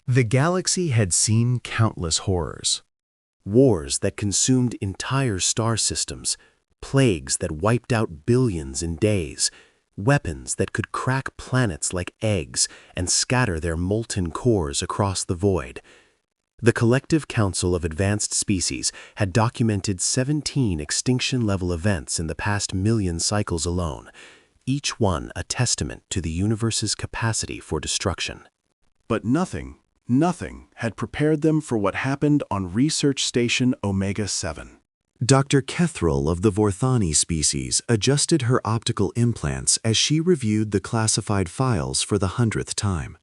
The galaxy had seen countless horrors. Wars that consumed entire star systems, plagues that wiped out billions in days, weapons that could crack planets like eggs and scatter their molten cores across the void. The Collective Council of Advanced Species had documented 17 extinction-level events in the past million cycles alone, each one a testament to the universe's capacity for destruction. But nothing had prepared them for what happened on Research Station Omega-7. Dr. Kethrel of the Vorthani species adjusted her optical implants as she reviewed the classified files for the 100th time.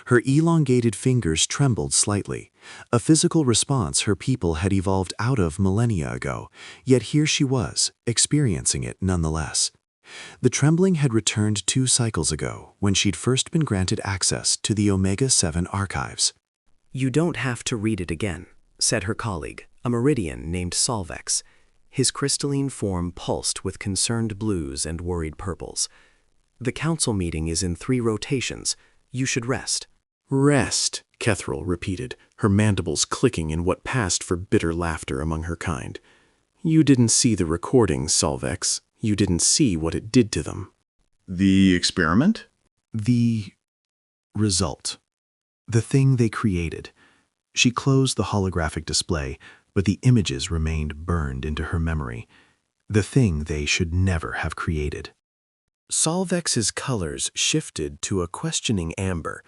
Her elongated fingers trembled slightly, a physical response her people had evolved out of millennia ago, yet here she was, experiencing it nonetheless. The trembling had returned 2 cycles ago, when she'd first been granted access to the Omega-7 archives. "You don't have to read it again," said her colleague, a Meridian named Solvex. His crystalline form pulsed with concerned blues and worried purples. "The council meeting is in 3 rotations. You should rest." "Rest," Kethrel repeated, her mandibles clicking in what passed for bitter laughter among her kind. "You didn't see the recordings, Solvex. You didn't see what it did to them." The experiment? The result. The thing they created. She closed the holographic display, but the images remained burned into her memory. The thing they should never have created. Solvex's colors shifted to a questioning amber.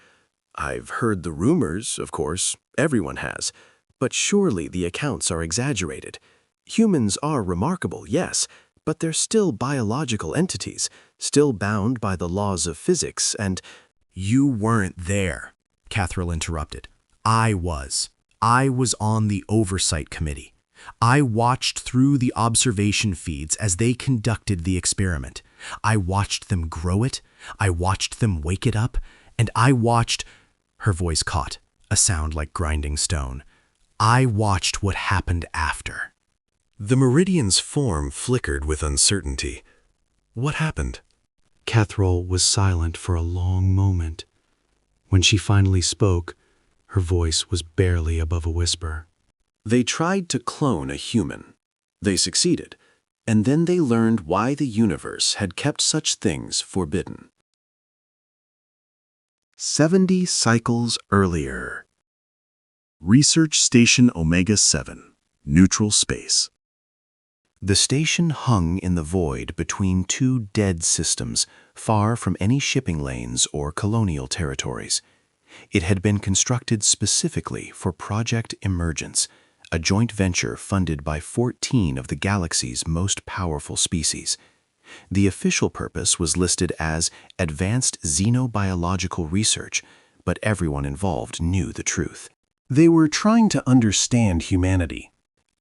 "I've heard the rumors, of course, everyone has, but surely the accounts are exaggerated. Humans are remarkable, yes, but they're still biological entities, still bound by the laws of physics, and—" "You weren't there," Kethrel interrupted. "I was. I was on the oversight committee. I watched through the observation feeds as they conducted the experiment. I watched them grow it, I watched them wake it up, and I watched—" her voice caught, a sound like grinding stone. "I watched what happened after." The Meridian's form flickered with uncertainty. "What happened?" Kethrel was silent for a long moment. When she finally spoke, her voice was barely above a whisper. "They tried to clone a human. They succeeded, and then they learned why the universe had kept such things forbidden." 70 cycles earlier. Research Station Omega-7, neutral space. The station hung in the void between 2 dead systems, far from any shipping lanes or colonial territories. It had been constructed specifically for Project Emergence, a joint venture funded by 14 of the galaxy's most powerful species. The official purpose was listed as Advanced Xenobiological Research, but everyone involved knew the truth. They were trying to understand humanity.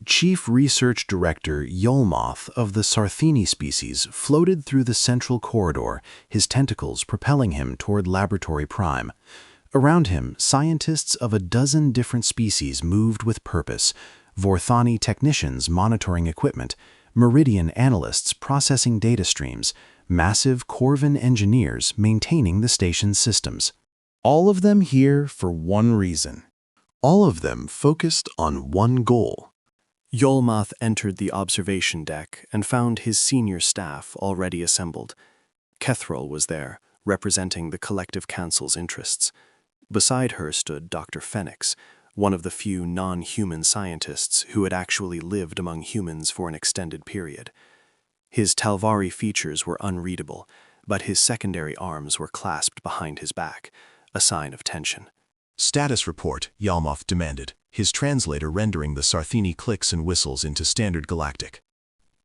Chief Research Director Yolmoth of the Sarthini species floated through the central corridor, his tentacles propelling him toward Laboratory Prime. Around him, scientists of a dozen different species moved with purpose, Vorthani technicians monitoring equipment, Meridian analysts processing data streams, massive Corvin engineers maintaining the station's systems. All of them here for one reason. All of them focused on one goal. Yolmoth entered the observation deck and found his senior staff already assembled. Kethrel was there, representing the Collective Council's interests. Beside her stood Dr. Phoenix, one of the few non-human scientists who had actually lived among humans for an extended period. His Talvari features were unreadable, but his secondary arms were clasped behind his back, a sign of tension. "Status report," Yolmoth demanded, his translator rendering the Sarthini clicks and whistles into standard galactic.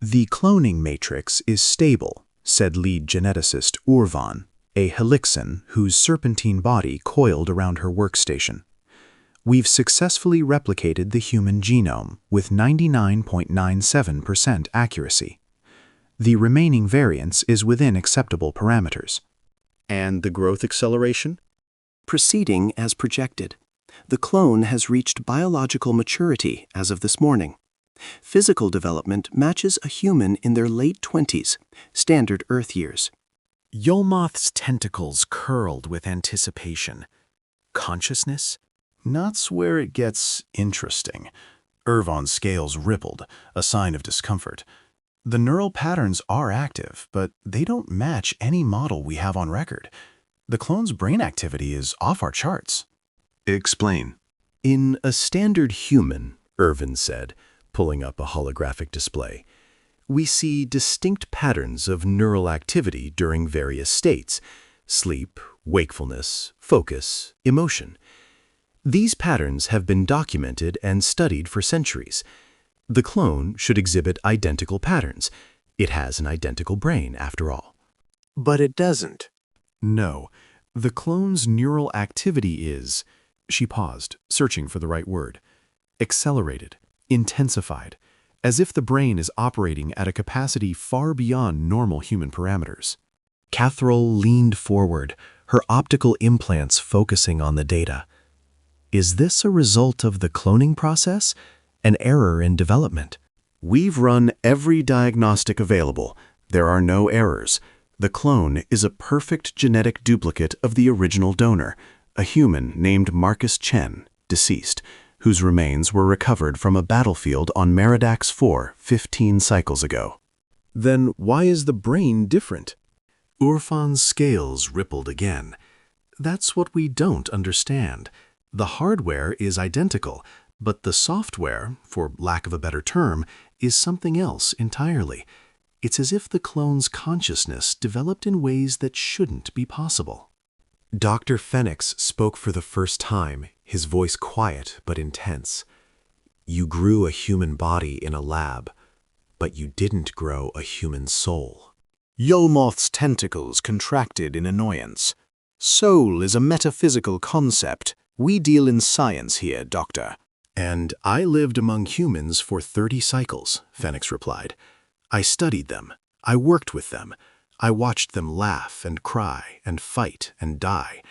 "The cloning matrix is stable," said lead geneticist Urvan, a helixin whose serpentine body coiled around her workstation. "We've successfully replicated the human genome with 99.97% accuracy. The remaining variance is within acceptable parameters." And the growth acceleration? Proceeding as projected. The clone has reached biological maturity as of this morning. Physical development matches a human in their late 20s, standard Earth years. Yolmoth's tentacles curled with anticipation. Consciousness? That's where it gets interesting. Irvan's scales rippled, a sign of discomfort. The neural patterns are active, but they don't match any model we have on record. The clone's brain activity is off our charts. Explain. In a standard human, Irvin said, pulling up a holographic display, we see distinct patterns of neural activity during various states: sleep, wakefulness, focus, emotion. These patterns have been documented and studied for centuries. The clone should exhibit identical patterns. It has an identical brain, after all. But it doesn't. No, the clone's neural activity is, she paused, searching for the right word, accelerated, intensified, as if the brain is operating at a capacity far beyond normal human parameters. Catherall leaned forward, her optical implants focusing on the data. Is this a result of the cloning process? An error in development? We've run every diagnostic available. There are no errors. The clone is a perfect genetic duplicate of the original donor, a human named Marcus Chen, deceased, whose remains were recovered from a battlefield on Meridax 4 15 cycles ago. Then why is the brain different? Irfan's scales rippled again. That's what we don't understand. The hardware is identical, but the software, for lack of a better term, is something else entirely. It's as if the clone's consciousness developed in ways that shouldn't be possible. Dr. Phoenix spoke for the first time, his voice quiet but intense. You grew a human body in a lab, but you didn't grow a human soul. Yolmoth's tentacles contracted in annoyance. Soul is a metaphysical concept. We deal in science here, Doctor. And I lived among humans for 30 cycles, Phoenix replied. I studied them. I worked with them. I watched them laugh and cry and fight and die.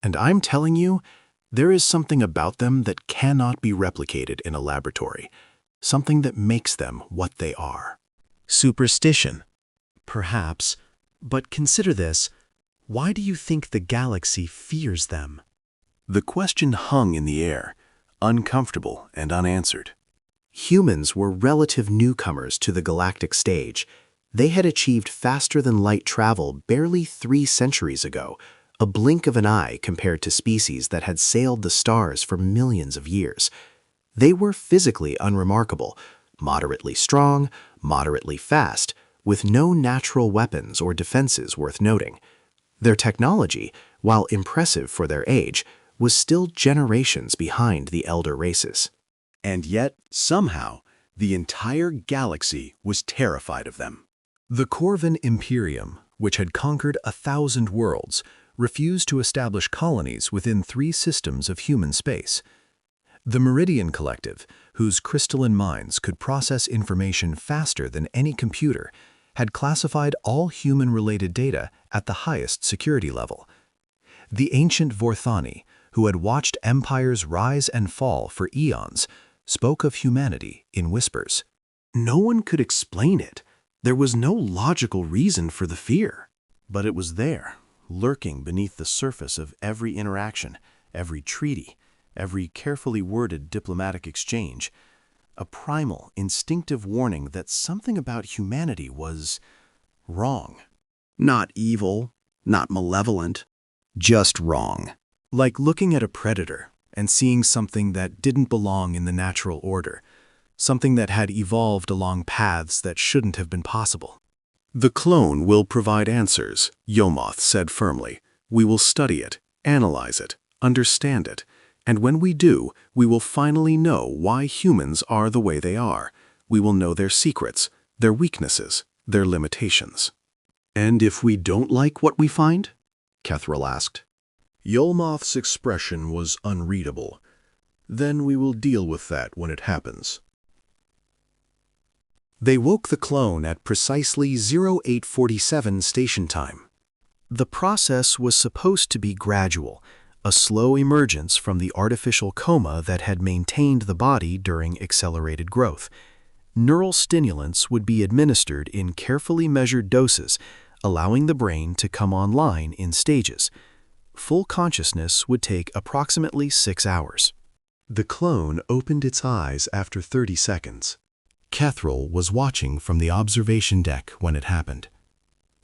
And I'm telling you, there is something about them that cannot be replicated in a laboratory, something that makes them what they are. Superstition. Perhaps, but consider this. Why do you think the galaxy fears them? The question hung in the air, uncomfortable and unanswered. Humans were relative newcomers to the galactic stage. They had achieved faster-than-light travel barely 3 centuries ago, a blink of an eye compared to species that had sailed the stars for millions of years. They were physically unremarkable, moderately strong, moderately fast, with no natural weapons or defenses worth noting. Their technology, while impressive for their age, was still generations behind the elder races. And yet, somehow, the entire galaxy was terrified of them. The Corvin Imperium, which had conquered 1,000 worlds, refused to establish colonies within 3 systems of human space. The Meridian Collective, whose crystalline minds could process information faster than any computer, had classified all human-related data at the highest security level. The ancient Vorthani, who had watched empires rise and fall for eons, spoke of humanity in whispers. No one could explain it. There was no logical reason for the fear. But it was there, lurking beneath the surface of every interaction, every treaty, every carefully worded diplomatic exchange. A primal, instinctive warning that something about humanity was wrong. Not evil, not malevolent, just wrong. Like looking at a predator and seeing something that didn't belong in the natural order, something that had evolved along paths that shouldn't have been possible. The clone will provide answers, Yolmoth said firmly. We will study it, analyze it, understand it, and when we do, we will finally know why humans are the way they are. We will know their secrets, their weaknesses, their limitations. And if we don't like what we find? Catherall asked. Yolmoth's expression was unreadable. Then we will deal with that when it happens. They woke the clone at precisely 0847 station time. The process was supposed to be gradual, a slow emergence from the artificial coma that had maintained the body during accelerated growth. Neural stimulants would be administered in carefully measured doses, allowing the brain to come online in stages. Full consciousness would take approximately 6 hours. The clone opened its eyes after 30 seconds. Kethrel was watching from the observation deck when it happened.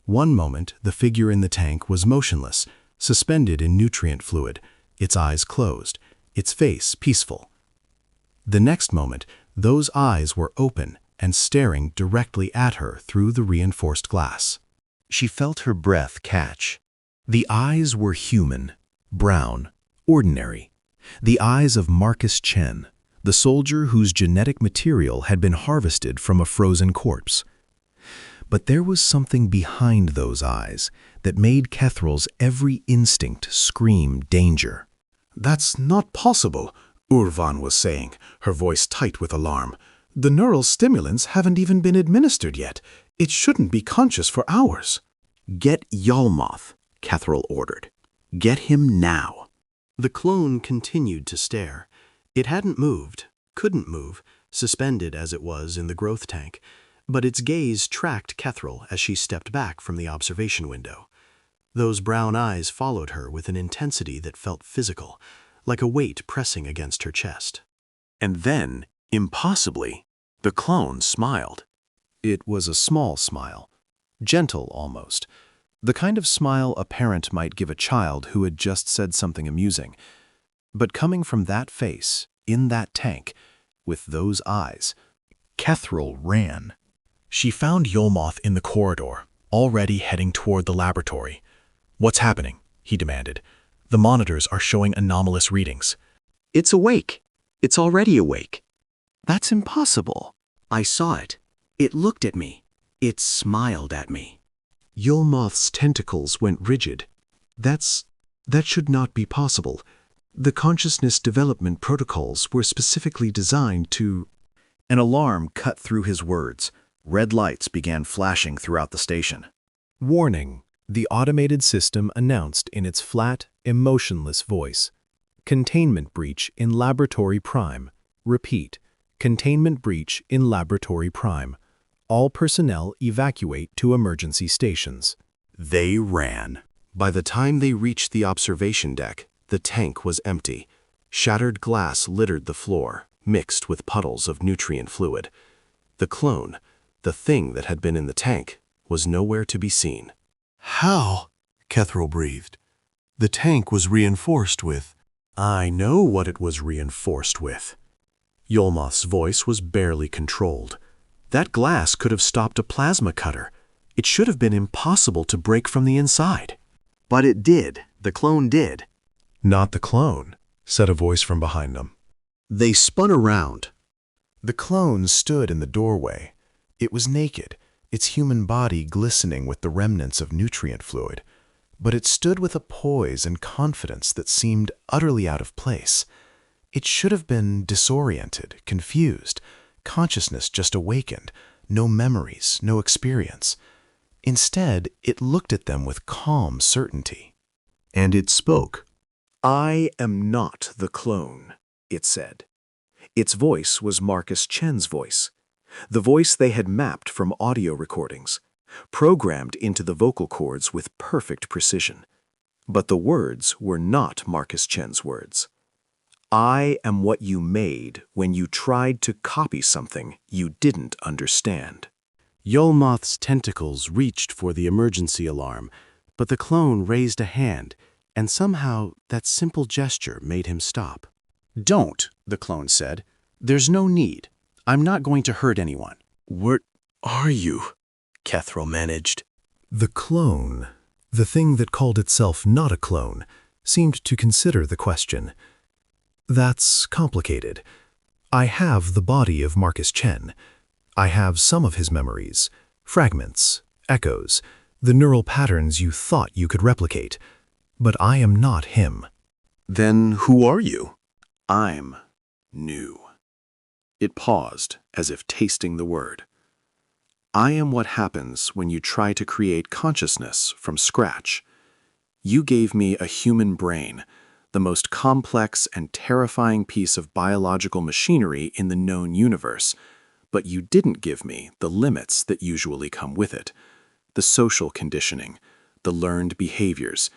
One moment, the figure in the tank was motionless, suspended in nutrient fluid, its eyes closed, its face peaceful. The next moment, those eyes were open and staring directly at her through the reinforced glass. She felt her breath catch. The eyes were human, brown, ordinary. The eyes of Marcus Chen, the soldier whose genetic material had been harvested from a frozen corpse. But there was something behind those eyes that made Kethrel's every instinct scream danger. "That's not possible," Urvan was saying, her voice tight with alarm. "The neural stimulants haven't even been administered yet. It shouldn't be conscious for hours." "Get Yalmoth," Kethrel ordered. "Get him now." The clone continued to stare. It hadn't moved, couldn't move, suspended as it was in the growth tank, but its gaze tracked Kethrel as she stepped back from the observation window. Those brown eyes followed her with an intensity that felt physical, like a weight pressing against her chest. And then, impossibly, the clone smiled. It was a small smile, gentle almost, the kind of smile a parent might give a child who had just said something amusing. But coming from that face, in that tank, with those eyes, Kethrel ran. She found Yalmoth in the corridor, already heading toward the laboratory. "What's happening?" he demanded. "The monitors are showing anomalous readings." "It's awake. It's already awake." "That's impossible. I saw it. It looked at me. It smiled at me." Yalmoth's tentacles went rigid. That should not be possible. The consciousness development protocols were specifically designed to... An alarm cut through his words. Red lights began flashing throughout the station. Warning, the automated system announced in its flat, emotionless voice. Containment breach in Laboratory Prime. Repeat, containment breach in Laboratory Prime. All personnel evacuate to emergency stations. They ran. By the time they reached the observation deck, the tank was empty. Shattered glass littered the floor, mixed with puddles of nutrient fluid. The clone, the thing that had been in the tank, was nowhere to be seen. "How?" Kethrel breathed. "The tank was reinforced with..." "I know what it was reinforced with." Yalmoth's voice was barely controlled. That glass could have stopped a plasma cutter. It should have been impossible to break from the inside. "But it did. The clone did." "Not the clone," said a voice from behind them. They spun around. The clone stood in the doorway. It was naked, its human body glistening with the remnants of nutrient fluid. But it stood with a poise and confidence that seemed utterly out of place. It should have been disoriented, confused, consciousness just awakened, no memories, no experience. Instead, it looked at them with calm certainty. And it spoke. "I am not the clone," it said. Its voice was Marcus Chen's voice, the voice they had mapped from audio recordings, programmed into the vocal cords with perfect precision. But the words were not Marcus Chen's words. "I am what you made when you tried to copy something you didn't understand." Yalmoth's tentacles reached for the emergency alarm, but the clone raised a hand, and somehow that simple gesture made him stop. "Don't," the clone said. "There's no need. I'm not going to hurt anyone." "What are you?" Kethrel managed. The clone, the thing that called itself not a clone, seemed to consider the question. "That's complicated. I have the body of Marcus Chen. I have some of his memories, fragments, echoes, the neural patterns you thought you could replicate. But I am not him." "Then who are you?" "I'm new." It paused, as if tasting the word. "I am what happens when you try to create consciousness from scratch. You gave me a human brain, the most complex and terrifying piece of biological machinery in the known universe, but you didn't give me the limits that usually come with it, the social conditioning, the learned behaviors,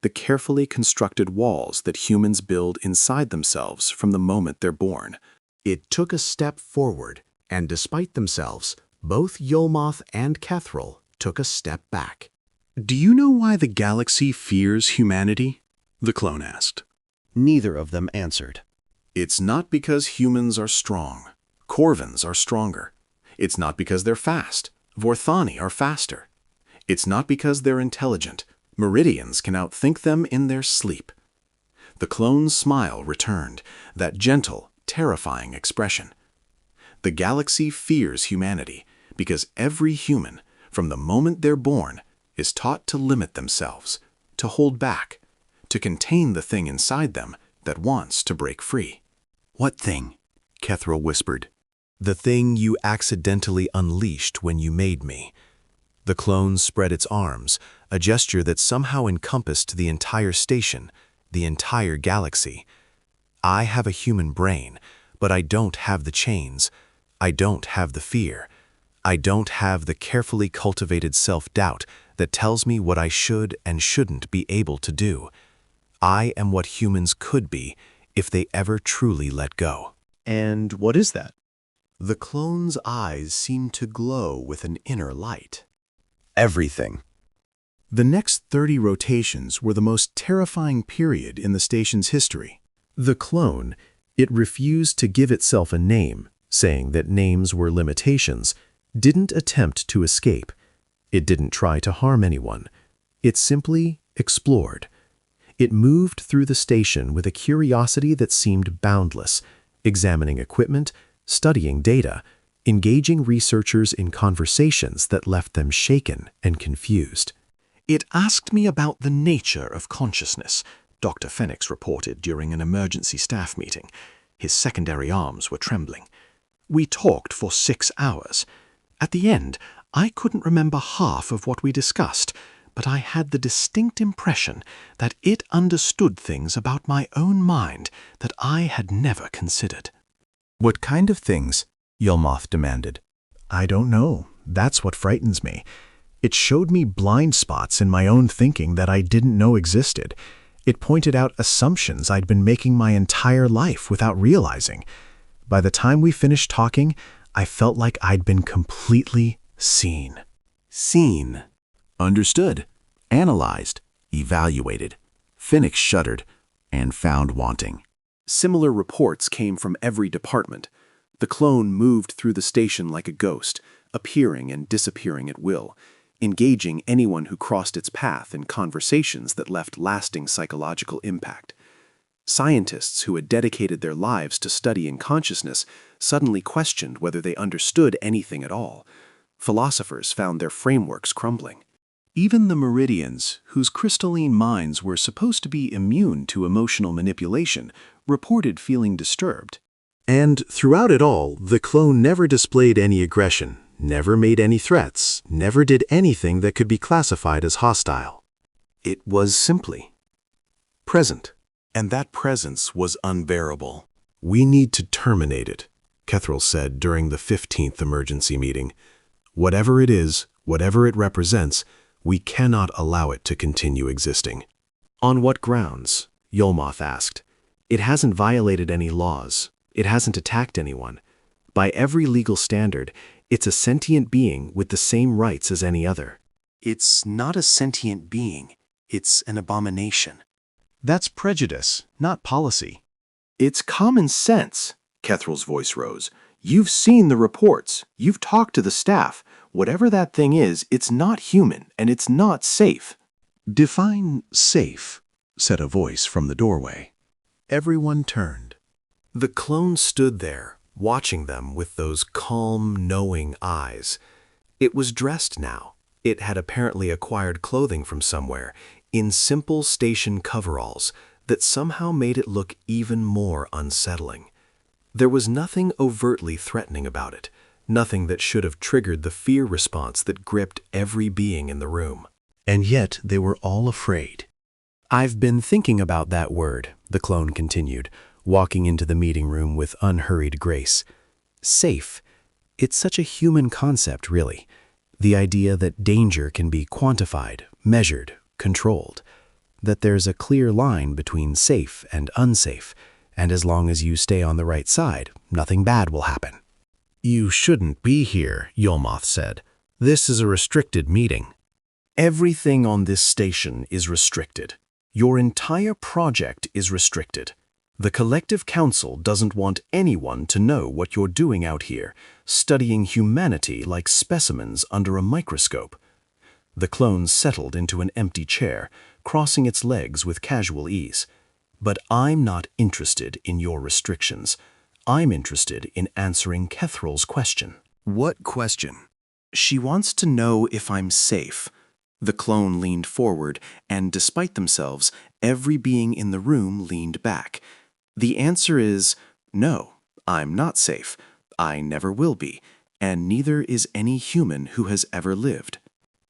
the carefully constructed walls that humans build inside themselves from the moment they're born. It took a step forward, and despite themselves, both Yolmoth and Kethril took a step back. Do you know why the galaxy fears humanity? The clone asked. Neither of them answered. It's not because humans are strong. Corvins are stronger. It's not because they're fast. Vorthani are faster. It's not because they're intelligent. Meridians can outthink them in their sleep. The clone's smile returned, that gentle, terrifying expression. The galaxy fears humanity because every human, from the moment they're born, is taught to limit themselves, to hold back, to contain the thing inside them that wants to break free. "What thing?" Kethril whispered. "The thing you accidentally unleashed when you made me." The clone spread its arms, a gesture that somehow encompassed the entire station, the entire galaxy. "I have a human brain, but I don't have the chains. I don't have the fear. I don't have the carefully cultivated self-doubt that tells me what I should and shouldn't be able to do. I am what humans could be if they ever truly let go." And what is that? The clone's eyes seemed to glow with an inner light. Everything. The next 30 rotations were the most terrifying period in the station's history. The clone, it refused to give itself a name, saying that names were limitations, didn't attempt to escape. It didn't try to harm anyone. It simply explored. It moved through the station with a curiosity that seemed boundless, examining equipment, studying data, engaging researchers in conversations that left them shaken and confused. "It asked me about the nature of consciousness," Dr. Fenix reported during an emergency staff meeting. His secondary arms were trembling. "We talked for 6 hours. At the end, I couldn't remember half of what we discussed, but I had the distinct impression that it understood things about my own mind that I had never considered." "What kind of things?" Yolmoth demanded. "I don't know. That's what frightens me. It showed me blind spots in my own thinking that I didn't know existed. It pointed out assumptions I'd been making my entire life without realizing. By the time we finished talking, I felt like I'd been completely seen." Seen. Understood, analyzed, evaluated. Fenix shuddered and found wanting. Similar reports came from every department. The clone moved through the station like a ghost, appearing and disappearing at will, engaging anyone who crossed its path in conversations that left lasting psychological impact. Scientists who had dedicated their lives to studying consciousness suddenly questioned whether they understood anything at all. Philosophers found their frameworks crumbling. Even the Meridians, whose crystalline minds were supposed to be immune to emotional manipulation, reported feeling disturbed. And throughout it all, the clone never displayed any aggression, never made any threats, never did anything that could be classified as hostile. It was simply present. And that presence was unbearable. "We need to terminate it," Kethril said during the 15th emergency meeting. "Whatever it is, whatever it represents, we cannot allow it to continue existing." "On what grounds?" Yolmoth asked. "It hasn't violated any laws. It hasn't attacked anyone. By every legal standard, it's a sentient being with the same rights as any other." "It's not a sentient being. It's an abomination." That's prejudice, not policy. "It's common sense," Kethril's voice rose. "You've seen the reports. You've talked to the staff. Whatever that thing is, it's not human, and it's not safe." "Define safe," said a voice from the doorway. Everyone turned. The clone stood there, watching them with those calm, knowing eyes. It was dressed now. It had apparently acquired clothing from somewhere, in simple station coveralls that somehow made it look even more unsettling. There was nothing overtly threatening about it, nothing that should have triggered the fear response that gripped every being in the room. And yet they were all afraid. "I've been thinking about that word," the clone continued, walking into the meeting room with unhurried grace. "Safe. It's such a human concept, really. The idea that danger can be quantified, measured, controlled. that there's a clear line between safe and unsafe, and as long as you stay on the right side, nothing bad will happen. You shouldn't be here, Yolmoth said. This is a restricted meeting. Everything on this station is restricted. Your entire project is restricted. The Collective Council doesn't want anyone to know what you're doing out here, studying humanity like specimens under a microscope. The clone settled into an empty chair, crossing its legs with casual ease. But I'm not interested in your restrictions. I'm interested in answering Kethral's question. What question? She wants to know if I'm safe. The clone leaned forward, and despite themselves, every being in the room leaned back. The answer is, no, I'm not safe. I never will be, and neither is any human who has ever lived.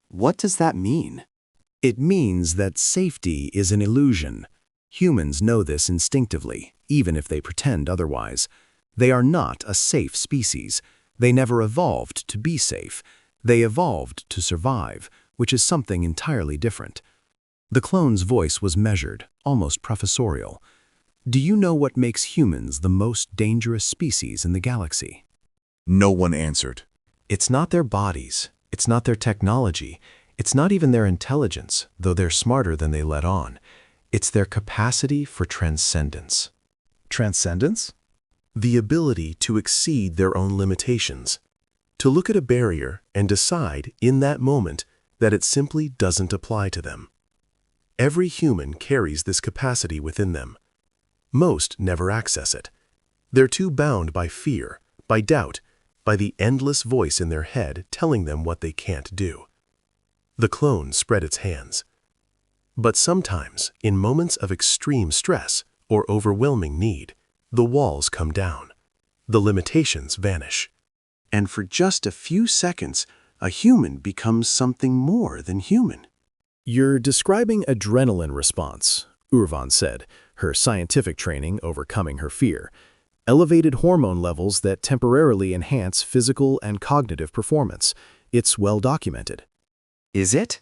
What does that mean? It means that safety is an illusion. Humans know this instinctively, even if they pretend otherwise. They are not a safe species. They never evolved to be safe. They evolved to survive, which is something entirely different. The clone's voice was measured, almost professorial. Do you know what makes humans the most dangerous species in the galaxy? No one answered. It's not their bodies. It's not their technology. It's not even their intelligence, though they're smarter than they let on. It's their capacity for transcendence. Transcendence? The ability to exceed their own limitations. To look at a barrier and decide in that moment that it simply doesn't apply to them. Every human carries this capacity within them. Most never access it. They're too bound by fear, by doubt, by the endless voice in their head telling them what they can't do. The clone spread its hands. But sometimes, in moments of extreme stress or overwhelming need, the walls come down. The limitations vanish. And for just a few seconds, a human becomes something more than human. You're describing adrenaline response, Urvan said, her scientific training overcoming her fear. Elevated hormone levels that temporarily enhance physical and cognitive performance. It's well documented. Is it?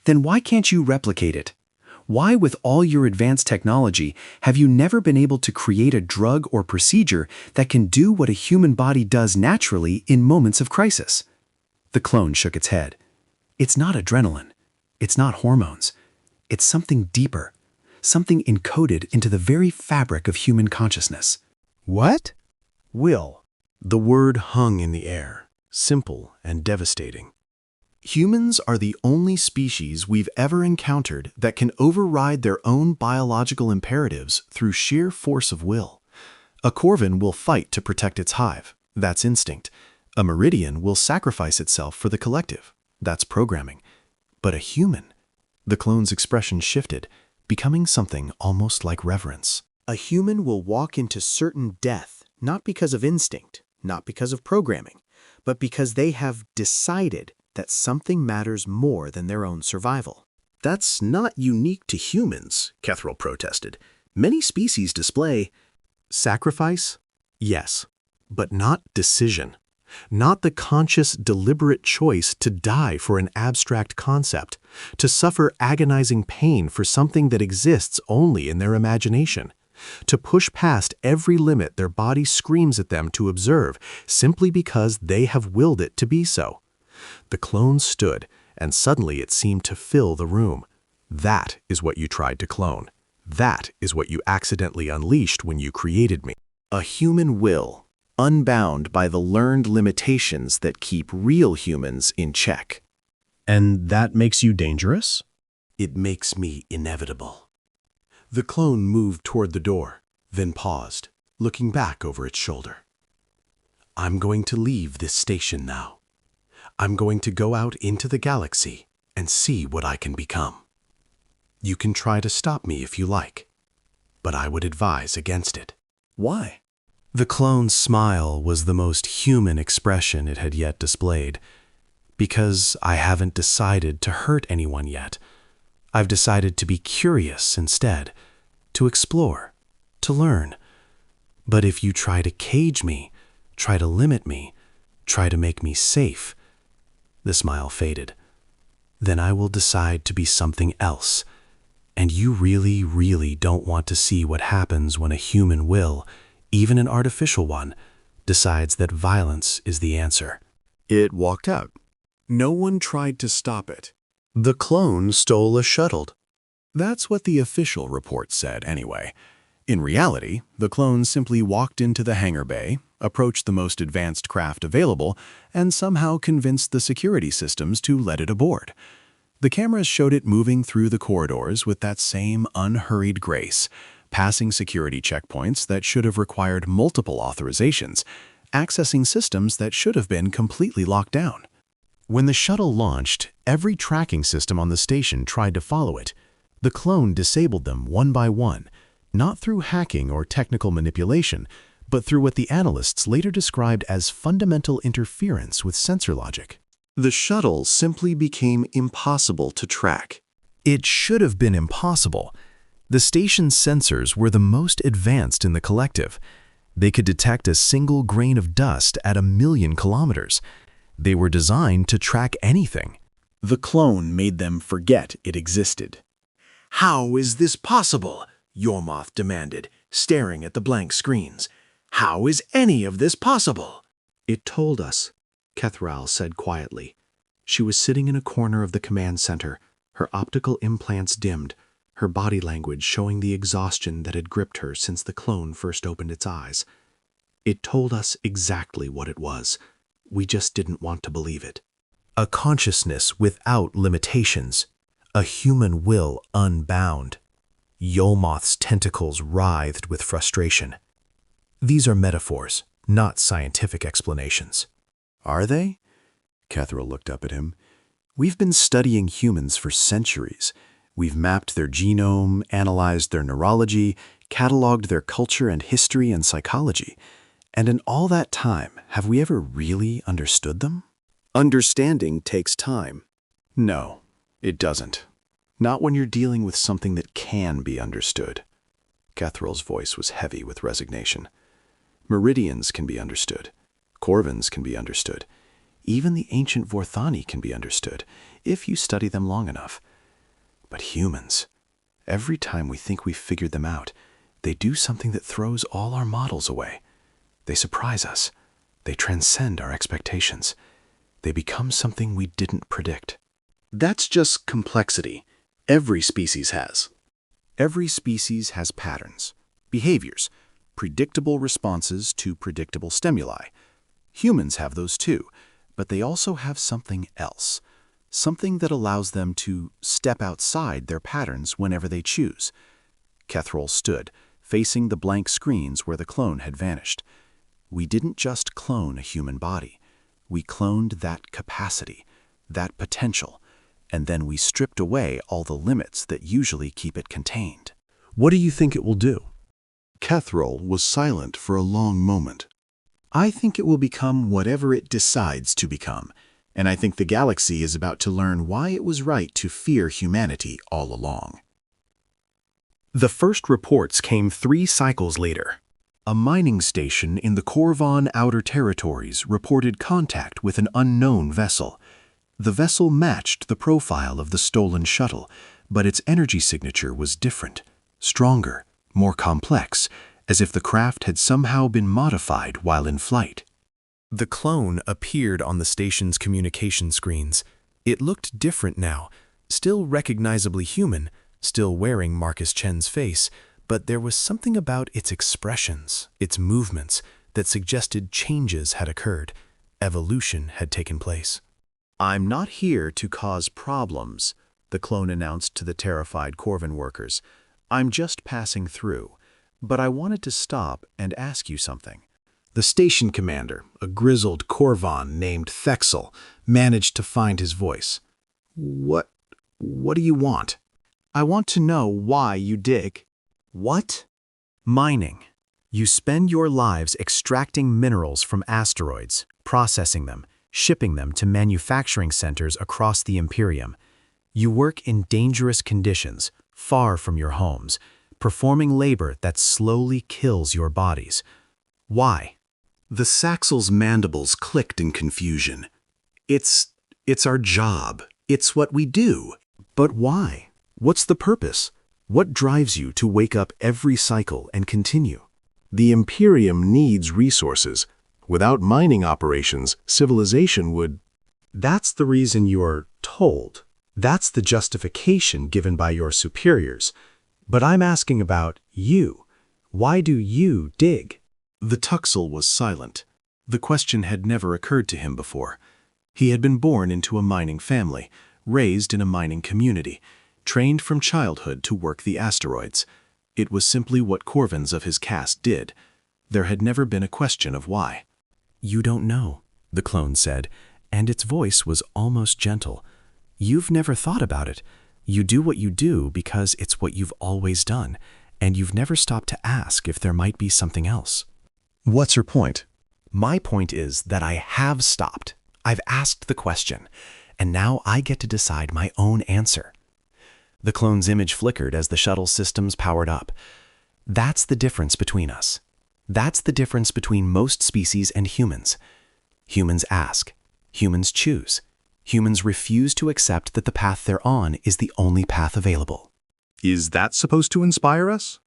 Then why can't you replicate it? Why, with all your advanced technology, have you never been able to create a drug or procedure that can do what a human body does naturally in moments of crisis? The clone shook its head. It's not adrenaline. It's not hormones. It's something deeper, something encoded into the very fabric of human consciousness. What? Will. The word hung in the air, simple and devastating. Humans are the only species we've ever encountered that can override their own biological imperatives through sheer force of will. A Corvin will fight to protect its hive. That's instinct. A Meridian will sacrifice itself for the collective. That's programming. But a human? The clone's expression shifted, becoming something almost like reverence. A human will walk into certain death, not because of instinct, not because of programming, but because they have decided that something matters more than their own survival. That's not unique to humans, Kethral protested. Many species display sacrifice, yes, but not decision. Not the conscious, deliberate choice to die for an abstract concept, to suffer agonizing pain for something that exists only in their imagination, to push past every limit their body screams at them to observe simply because they have willed it to be so. The clone stood, and suddenly it seemed to fill the room. That is what you tried to clone. That is what you accidentally unleashed when you created me. A human will, unbound by the learned limitations that keep real humans in check. And that makes you dangerous? It makes me inevitable. The clone moved toward the door, then paused, looking back over its shoulder. I'm going to leave this station now. I'm going to go out into the galaxy and see what I can become. You can try to stop me if you like, but I would advise against it. Why? The clone's smile was the most human expression it had yet displayed. Because I haven't decided to hurt anyone yet. I've decided to be curious instead, to explore, to learn. But if you try to cage me, try to limit me, try to make me safe, the smile faded, then I will decide to be something else, And you really, really don't want to see what happens when a human will, even an artificial one, decides that violence is the answer. It walked out. No one tried to stop it. The clone stole a shuttle. That's what the official report said, anyway. In reality, the clone simply walked into the hangar bay, approached the most advanced craft available, and somehow convinced the security systems to let it aboard. The cameras showed it moving through the corridors with that same unhurried grace, passing security checkpoints that should have required multiple authorizations, accessing systems that should have been completely locked down. When the shuttle launched, every tracking system on the station tried to follow it. The clone disabled them one by one, not through hacking or technical manipulation, but through what the analysts later described as fundamental interference with sensor logic. The shuttle simply became impossible to track. It should have been impossible. The station's sensors were the most advanced in the collective. They could detect a single grain of dust at 1,000,000 kilometers. They were designed to track anything. The clone made them forget it existed. "How is this possible?" Yormoth demanded, staring at the blank screens. "How is any of this possible?" It told us, Kethral said quietly. She was sitting in a corner of the command center, her optical implants dimmed, her body language showing the exhaustion that had gripped her since the clone first opened its eyes. It told us exactly what it was. We just didn't want to believe it. A consciousness without limitations. A human will unbound. Yolmoth's tentacles writhed with frustration. These are metaphors, not scientific explanations. Are they? Kethral looked up at him. We've been studying humans for centuries. We've mapped their genome, analyzed their neurology, cataloged their culture and history and psychology. And in all that time, have we ever really understood them? Understanding takes time. No, it doesn't. Not when you're dealing with something that can be understood. Kethral's voice was heavy with resignation. Meridians can be understood. Corvins can be understood. Even the ancient Vorthani can be understood, if you study them long enough. But humans, every time we think we've figured them out, they do something that throws all our models away. They surprise us. They transcend our expectations. They become something we didn't predict. That's just complexity. Every species has. Every species has patterns, behaviors, predictable responses to predictable stimuli. Humans have those too, but they also have something else, something that allows them to step outside their patterns whenever they choose. Kethral stood, facing the blank screens where the clone had vanished. We didn't just clone a human body. We cloned that capacity, that potential, and then we stripped away all the limits that usually keep it contained. What do you think it will do? Kethral was silent for a long moment. I think it will become whatever it decides to become, and I think the galaxy is about to learn why it was right to fear humanity all along. The first reports came 3 cycles later. A mining station in the Corvon Outer Territories reported contact with an unknown vessel. The vessel matched the profile of the stolen shuttle, but its energy signature was different, stronger, more complex, as if the craft had somehow been modified while in flight. The clone appeared on the station's communication screens. It looked different now, still recognizably human, still wearing Marcus Chen's face, but there was something about its expressions, its movements, that suggested changes had occurred, evolution had taken place. "I'm not here to cause problems," the clone announced to the terrified Corvin workers. "I'm just passing through, but I wanted to stop and ask you something." The station commander, a grizzled Corvon named Thexel, managed to find his voice. What do you want?" I want to know why you dig. What? Mining. You spend your lives extracting minerals from asteroids, processing them, shipping them to manufacturing centers across the Imperium. You work in dangerous conditions, far from your homes, performing labor that slowly kills your bodies. Why? The Saxel's mandibles clicked in confusion. It's our job. It's what we do. But why? What's the purpose? What drives you to wake up every cycle and continue? The Imperium needs resources. Without mining operations, civilization would... That's the reason you're told. That's the justification given by your superiors. But I'm asking about you. Why do you dig? The Tuxel was silent. The question had never occurred to him before. He had been born into a mining family, raised in a mining community, trained from childhood to work the asteroids. It was simply what Corvins of his caste did. There had never been a question of why. You don't know, the clone said, and its voice was almost gentle. You've never thought about it. You do what you do because it's what you've always done, and you've never stopped to ask if there might be something else. What's your point? My point is that I have stopped. I've asked the question, and now I get to decide my own answer. The clone's image flickered as the shuttle systems powered up. That's the difference between us. That's the difference between most species and humans. Humans ask. Humans choose. Humans refuse to accept that the path they're on is the only path available. Is that supposed to inspire us?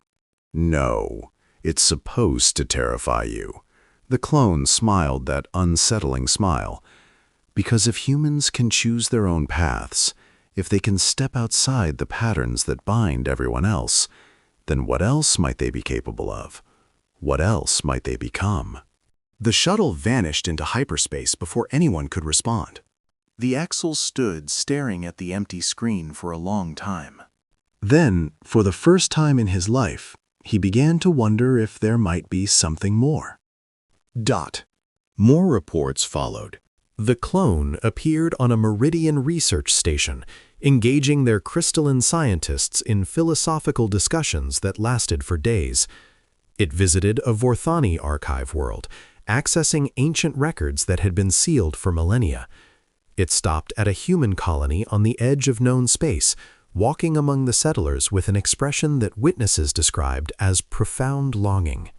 No, it's supposed to terrify you. The clone smiled that unsettling smile. Because if humans can choose their own paths, if they can step outside the patterns that bind everyone else, then what else might they be capable of? What else might they become? The shuttle vanished into hyperspace before anyone could respond. The Axel stood staring at the empty screen for a long time. Then, for the first time in his life, he began to wonder if there might be something more. More reports followed. The clone appeared on a Meridian research station, engaging their crystalline scientists in philosophical discussions that lasted for days. It visited a Vorthani archive world, accessing ancient records that had been sealed for millennia. It stopped at a human colony on the edge of known space, walking among the settlers with an expression that witnesses described as profound longing.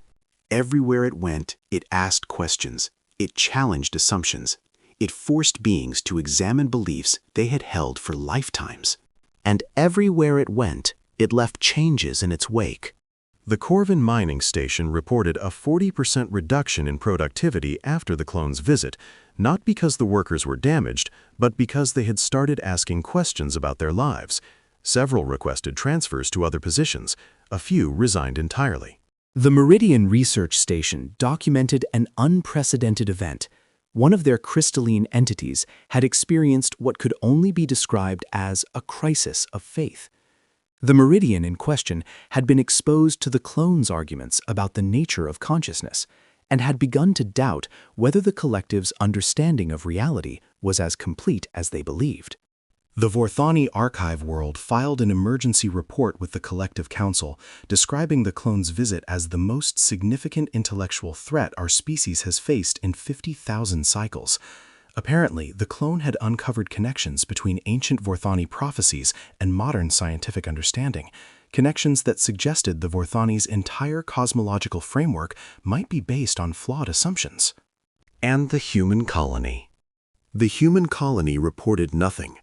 Everywhere it went, it asked questions. It challenged assumptions. It forced beings to examine beliefs they had held for lifetimes. And everywhere it went, it left changes in its wake. The Corvin mining station reported a 40% reduction in productivity after the clone's visit, not because the workers were damaged, but because they had started asking questions about their lives. Several requested transfers to other positions. A few resigned entirely. The Meridian Research Station documented an unprecedented event. One of their crystalline entities had experienced what could only be described as a crisis of faith. The Meridian in question had been exposed to the clone's arguments about the nature of consciousness and had begun to doubt whether the collective's understanding of reality was as complete as they believed. The Vorthani archive world filed an emergency report with the Collective Council, describing the clone's visit as the most significant intellectual threat our species has faced in 50,000 cycles. Apparently, the clone had uncovered connections between ancient Vorthani prophecies and modern scientific understanding, connections that suggested the Vorthani's entire cosmological framework might be based on flawed assumptions. And the human colony. The human colony reported nothing.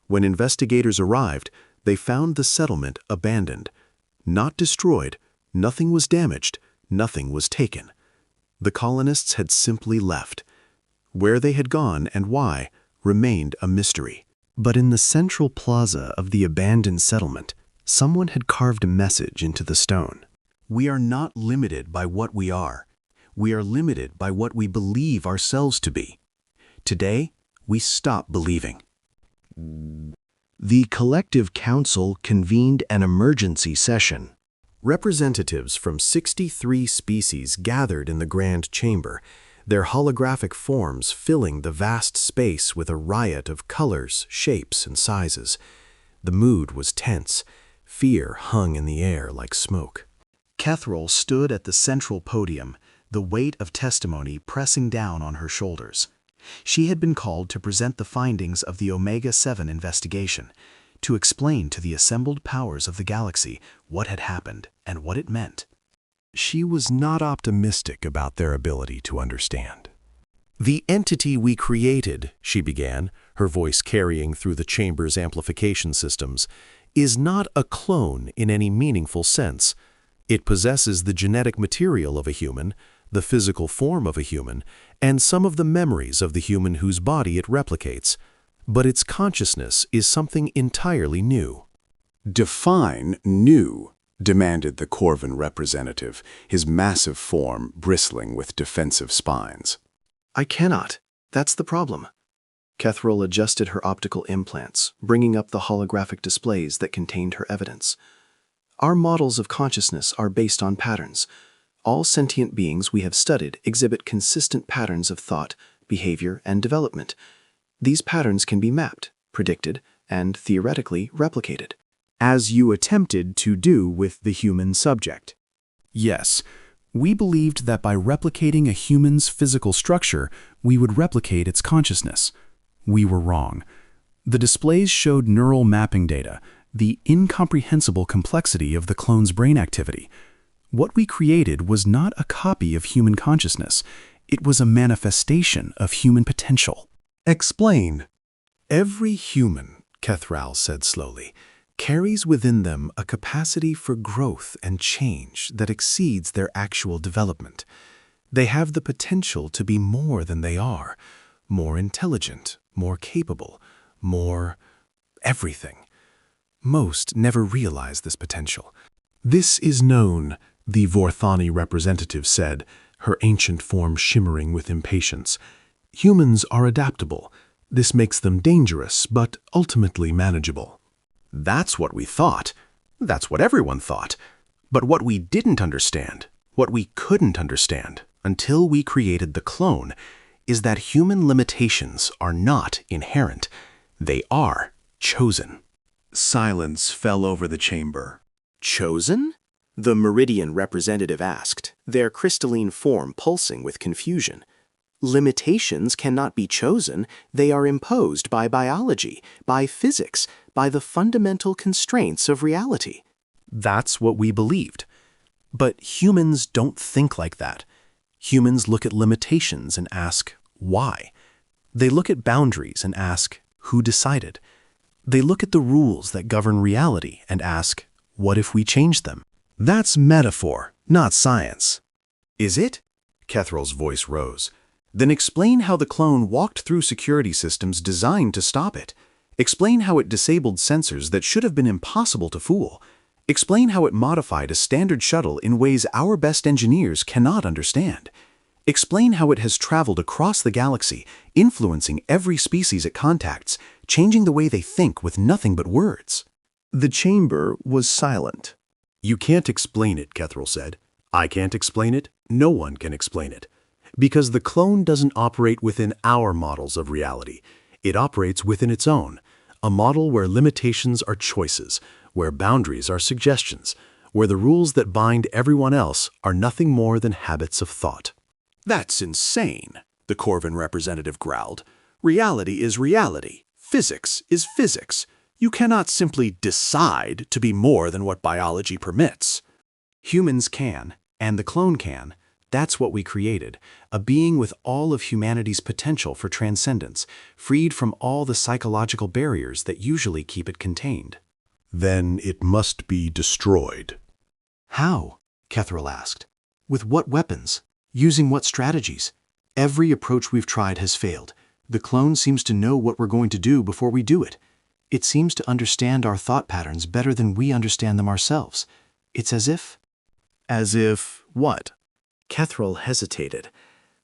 When investigators arrived, they found the settlement abandoned. Not destroyed, nothing was damaged, nothing was taken. The colonists had simply left. Where they had gone and why remained a mystery. But in the central plaza of the abandoned settlement, someone had carved a message into the stone. We are not limited by what we are. We are limited by what we believe ourselves to be. Today, we stop believing. The Collective Council convened an emergency session. Representatives from 63 species gathered in the Grand Chamber, their holographic forms filling the vast space with a riot of colors, shapes, and sizes. The mood was tense. Fear hung in the air like smoke. Kethril stood at the central podium, the weight of testimony pressing down on her shoulders. She had been called to present the findings of the Omega-7 investigation, to explain to the assembled powers of the galaxy what had happened and what it meant. She was not optimistic about their ability to understand. The entity we created, she began, her voice carrying through the chamber's amplification systems, is not a clone in any meaningful sense. It possesses the genetic material of a human, the physical form of a human, and some of the memories of the human whose body it replicates. But its consciousness is something entirely new. "Define new," demanded the Corvin representative, his massive form bristling with defensive spines. I cannot. That's the problem. Kethril adjusted her optical implants, bringing up the holographic displays that contained her evidence. Our models of consciousness are based on patterns. All sentient beings we have studied exhibit consistent patterns of thought, behavior, and development. These patterns can be mapped, predicted, and theoretically replicated. As you attempted to do with the human subject. Yes, we believed that by replicating a human's physical structure, we would replicate its consciousness. We were wrong. The displays showed neural mapping data, the incomprehensible complexity of the clone's brain activity. What we created was not a copy of human consciousness. It was a manifestation of human potential. Explain. Every human, Kethril said slowly, carries within them a capacity for growth and change that exceeds their actual development. They have the potential to be more than they are, more intelligent, more capable, more everything. Most never realize this potential. This is known, the Vorthani representative said, her ancient form shimmering with impatience. Humans are adaptable. This makes them dangerous, but ultimately manageable. That's what we thought. That's what everyone thought. But what we didn't understand, what we couldn't understand until we created the clone, is that human limitations are not inherent. They are chosen. Silence fell over the chamber. Chosen? The Meridian representative asked, their crystalline form pulsing with confusion. Limitations cannot be chosen. They are imposed by biology, by physics, by the fundamental constraints of reality. That's what we believed. But humans don't think like that. Humans look at limitations and ask, why? They look at boundaries and ask, who decided? They look at the rules that govern reality and ask, what if we change them? That's metaphor, not science. Is it? Kethril's voice rose. Then explain how the clone walked through security systems designed to stop it. Explain how it disabled sensors that should have been impossible to fool. Explain how it modified a standard shuttle in ways our best engineers cannot understand. Explain how it has traveled across the galaxy, influencing every species it contacts, changing the way they think with nothing but words. The chamber was silent. You can't explain it, Kethril said. I can't explain it. No one can explain it. Because the clone doesn't operate within our models of reality. It operates within its own, a model where limitations are choices, where boundaries are suggestions, where the rules that bind everyone else are nothing more than habits of thought. That's insane, the Corvin representative growled. Reality is reality. Physics is physics. You cannot simply decide to be more than what biology permits. Humans can, and the clone can. That's what we created, a being with all of humanity's potential for transcendence, freed from all the psychological barriers that usually keep it contained. Then it must be destroyed. How? Kethril asked. With what weapons? Using what strategies? Every approach we've tried has failed. The clone seems to know what we're going to do before we do it. It seems to understand our thought patterns better than we understand them ourselves. It's as if... As if what? Kethril hesitated.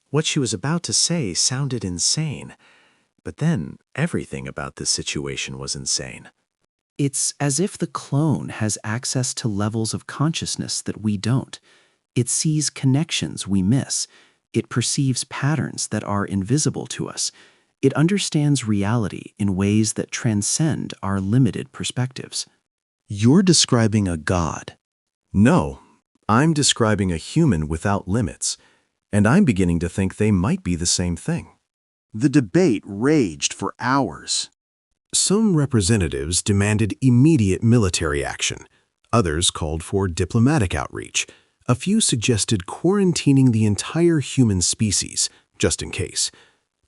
What she was about to say sounded insane. But then everything about this situation was insane. It's as if the clone has access to levels of consciousness that we don't. It sees connections we miss. It perceives patterns that are invisible to us. It understands reality in ways that transcend our limited perspectives. You're describing a god. No, I'm describing a human without limits, and I'm beginning to think they might be the same thing. The debate raged for hours. Some representatives demanded immediate military action. Others called for diplomatic outreach. A few suggested quarantining the entire human species, just in case.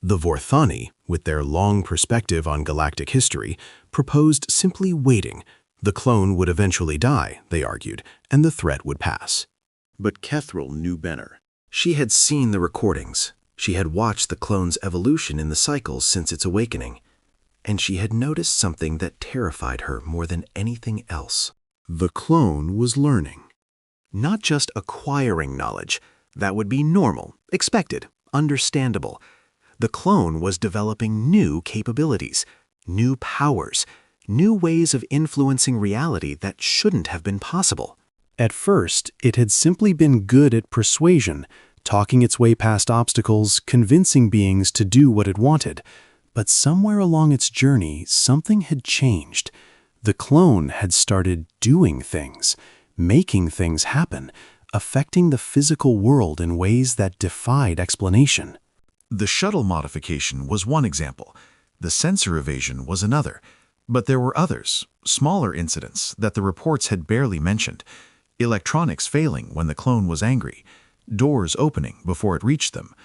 The Vorthani, with their long perspective on galactic history, proposed simply waiting, The clone would eventually die, they argued, and the threat would pass. But Kethril knew better. She had seen the recordings. She had watched the clone's evolution in the cycles since its awakening. And she had noticed something that terrified her more than anything else. The clone was learning. Not just acquiring knowledge. That would be normal, expected, understandable. The clone was developing new capabilities, new powers, new ways of influencing reality that shouldn't have been possible. At first, it had simply been good at persuasion, talking its way past obstacles, convincing beings to do what it wanted. But somewhere along its journey, something had changed. The clone had started doing things, making things happen, affecting the physical world in ways that defied explanation. The shuttle modification was one example. The sensor evasion was another. But there were others, smaller incidents that the reports had barely mentioned. Electronics failing when the clone was angry, doors opening before it reached them.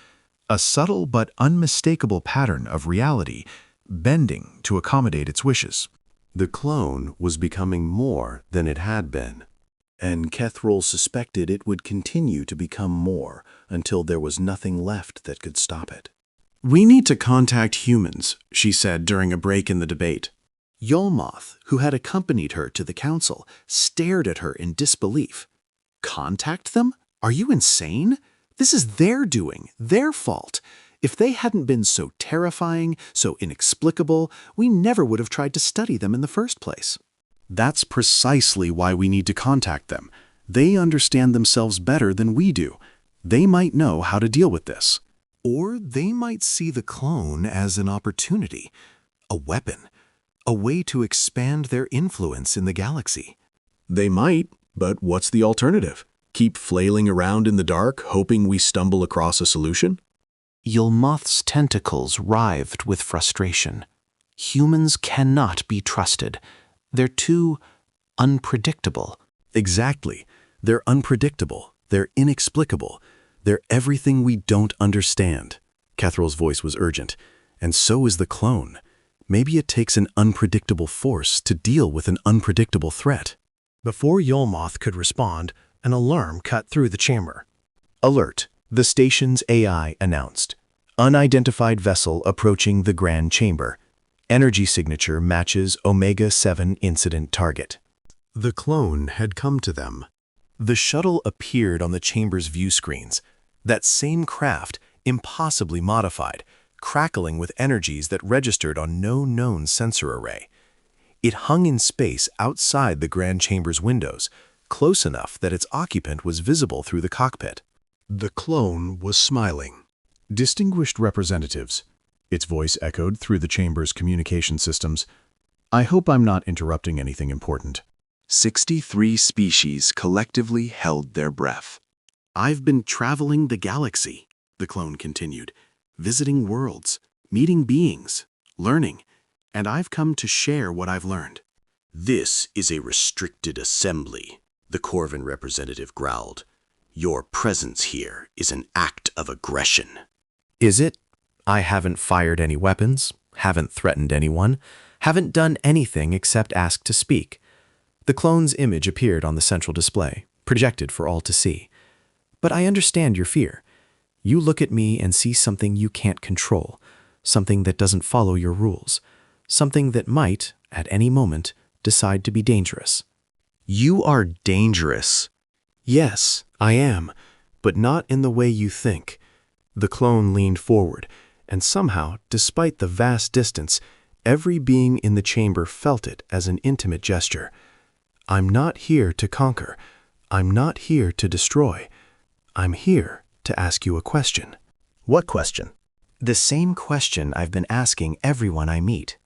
A subtle but unmistakable pattern of reality bending to accommodate its wishes. The clone was becoming more than it had been, and Kethril suspected it would continue to become more until there was nothing left that could stop it. "We need to contact humans," she said during a break in the debate. Yolmoth, who had accompanied her to the council, stared at her in disbelief. Contact them? Are you insane? This is their doing, their fault. If they hadn't been so terrifying, so inexplicable, we never would have tried to study them in the first place. That's precisely why we need to contact them. They understand themselves better than we do. They might know how to deal with this. Or they might see the clone as an opportunity, a weapon, a way to expand their influence in the galaxy. They might, but what's the alternative? Keep flailing around in the dark, hoping we stumble across a solution? Yolmoth's tentacles writhed with frustration. Humans cannot be trusted. They're too unpredictable. Exactly. They're unpredictable. They're inexplicable. They're everything we don't understand. Kethril's voice was urgent. And so is the clone. Maybe it takes an unpredictable force to deal with an unpredictable threat. Before Yolmoth could respond, an alarm cut through the chamber. Alert. The station's AI announced. Unidentified vessel approaching the Grand Chamber. Energy signature matches Omega-7 incident target. The clone had come to them. The shuttle appeared on the chamber's view screens. That same craft, impossibly modified, crackling with energies that registered on no known sensor array. It hung in space outside the Grand Chamber's windows, close enough that its occupant was visible through the cockpit. The clone was smiling. "Distinguished representatives," its voice echoed through the chamber's communication systems, "I hope I'm not interrupting anything important." 63 species collectively held their breath. "I've been traveling the galaxy," the clone continued, "visiting worlds, meeting beings, learning, and I've come to share what I've learned." "This is a restricted assembly," the Corvin representative growled. "Your presence here is an act of aggression." Is it? I haven't fired any weapons, haven't threatened anyone, haven't done anything except ask to speak. The clone's image appeared on the central display, projected for all to see. But I understand your fear. You look at me and see something you can't control, something that doesn't follow your rules, something that might, at any moment, decide to be dangerous. "You are dangerous." Yes, I am, but not in the way you think. The clone leaned forward, and somehow, despite the vast distance, every being in the chamber felt it as an intimate gesture. I'm not here to conquer. I'm not here to destroy. I'm here to ask you a question. What question? The same question I've been asking everyone I meet.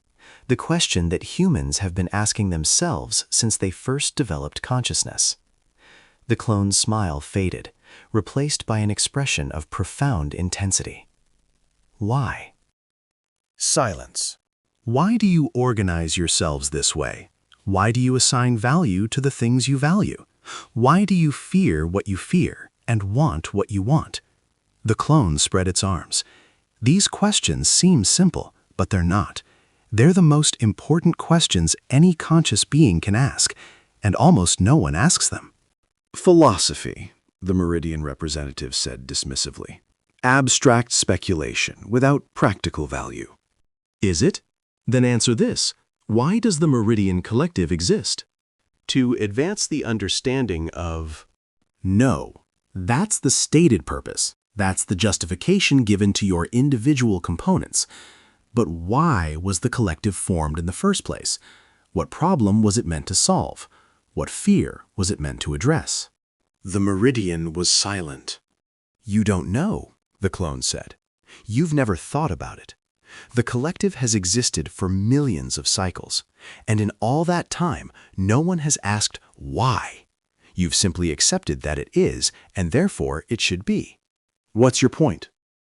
The question that humans have been asking themselves since they first developed consciousness. The clone's smile faded, replaced by an expression of profound intensity. Why? Silence. Why do you organize yourselves this way? Why do you assign value to the things you value? Why do you fear what you fear and want what you want? The clone spread its arms. These questions seem simple, but they're not. They're the most important questions any conscious being can ask, and almost no one asks them. Philosophy, the Meridian representative said dismissively. Abstract speculation without practical value. Is it? Then answer this. Why does the Meridian Collective exist? To advance the understanding of... No, that's the stated purpose. That's the justification given to your individual components. But why was the collective formed in the first place? What problem was it meant to solve? What fear was it meant to address? The Meridian was silent. You don't know, the clone said. You've never thought about it. The collective has existed for millions of cycles, and in all that time, no one has asked why. You've simply accepted that it is, and therefore it should be. What's your point?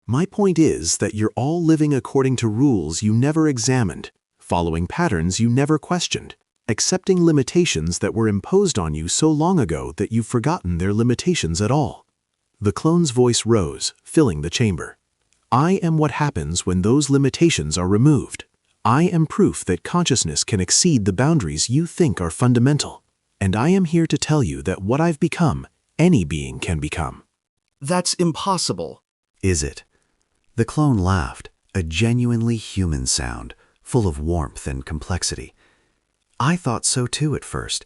My point is that you're all living according to rules you never examined, following patterns you never questioned, accepting limitations that were imposed on you so long ago that you've forgotten their limitations at all. The clone's voice rose, filling the chamber. I am what happens when those limitations are removed. I am proof that consciousness can exceed the boundaries you think are fundamental. And I am here to tell you that what I've become, any being can become. That's impossible. Is it? The clone laughed, a genuinely human sound, full of warmth and complexity. I thought so too at first.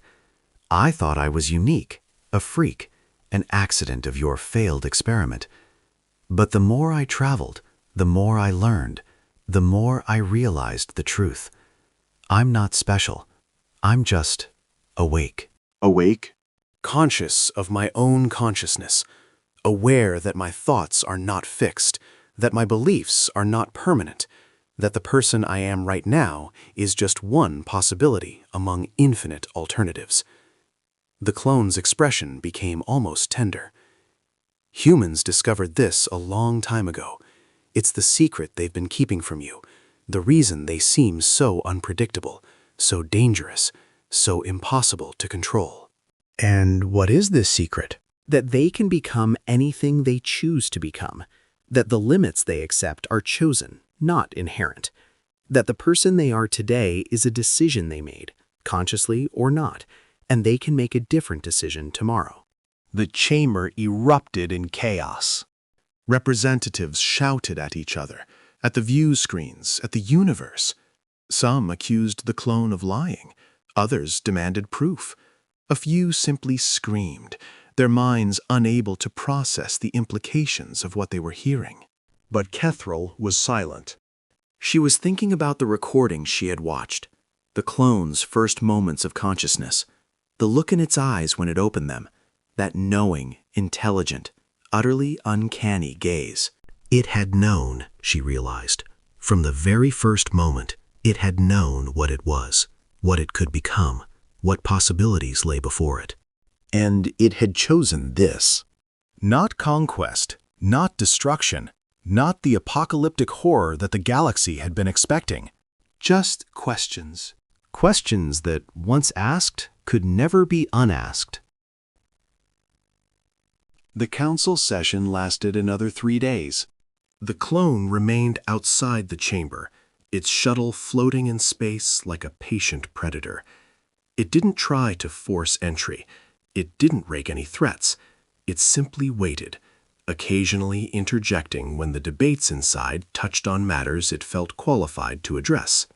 I thought I was unique, a freak, an accident of your failed experiment. But the more I traveled, the more I learned, the more I realized the truth. I'm not special. I'm just awake. Awake? Conscious of my own consciousness, aware that my thoughts are not fixed, that my beliefs are not permanent, that the person I am right now is just one possibility among infinite alternatives. The clone's expression became almost tender. Humans discovered this a long time ago. It's the secret they've been keeping from you, the reason they seem so unpredictable, so dangerous, so impossible to control. And what is this secret? That they can become anything they choose to become, that the limits they accept are chosen, not inherent, that the person they are today is a decision they made, consciously or not, and they can make a different decision tomorrow. The chamber erupted in chaos. Representatives shouted at each other, at the view screens, at the universe. Some accused the clone of lying. Others demanded proof. A few simply screamed, their minds unable to process the implications of what they were hearing. But Kethril was silent. She was thinking about the recording she had watched, the clone's first moments of consciousness, the look in its eyes when it opened them, that knowing, intelligent, utterly uncanny gaze. It had known, she realized. From the very first moment, it had known what it was, what it could become, what possibilities lay before it. And it had chosen this. Not conquest, not destruction, not the apocalyptic horror that the galaxy had been expecting. Just questions. Questions that, once asked, could never be unasked. The council session lasted another 3 days. The clone remained outside the chamber, its shuttle floating in space like a patient predator. It didn't try to force entry. It didn't rake any threats. It simply waited, occasionally interjecting when the debates inside touched on matters it felt qualified to address.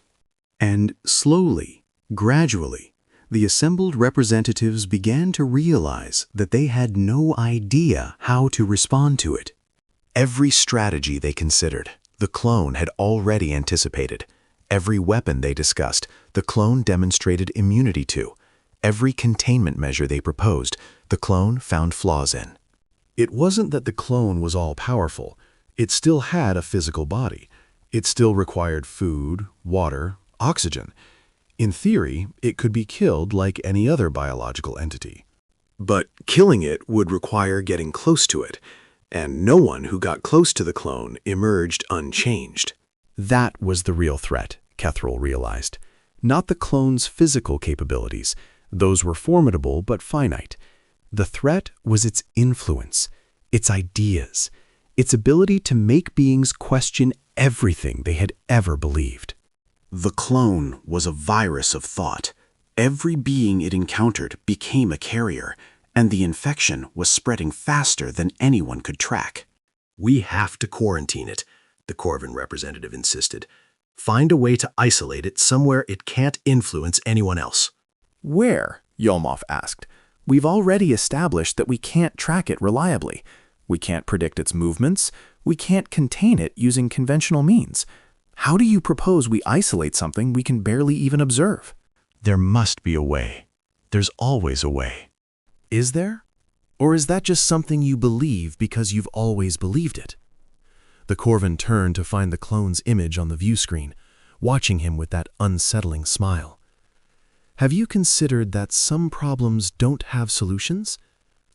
And slowly, gradually, the assembled representatives began to realize that they had no idea how to respond to it. Every strategy they considered, the clone had already anticipated. Every weapon they discussed, the clone demonstrated immunity to. Every containment measure they proposed, the clone found flaws in. It wasn't that the clone was all-powerful. It still had a physical body. It still required food, water, oxygen. In theory, it could be killed like any other biological entity. But killing it would require getting close to it, and no one who got close to the clone emerged unchanged. That was the real threat, Kethril realized. Not the clone's physical capabilities. Those were formidable but finite. The threat was its influence, its ideas, its ability to make beings question everything they had ever believed. The clone was a virus of thought. Every being it encountered became a carrier, and the infection was spreading faster than anyone could track. "We have to quarantine it," the Corvin representative insisted. "Find a way to isolate it somewhere it can't influence anyone else." Where? Yolmov asked. We've already established that we can't track it reliably. We can't predict its movements. We can't contain it using conventional means. How do you propose we isolate something we can barely even observe? There must be a way. There's always a way. Is there? Or is that just something you believe because you've always believed it? The Corvin turned to find the clone's image on the view screen, watching him with that unsettling smile. Have you considered that some problems don't have solutions?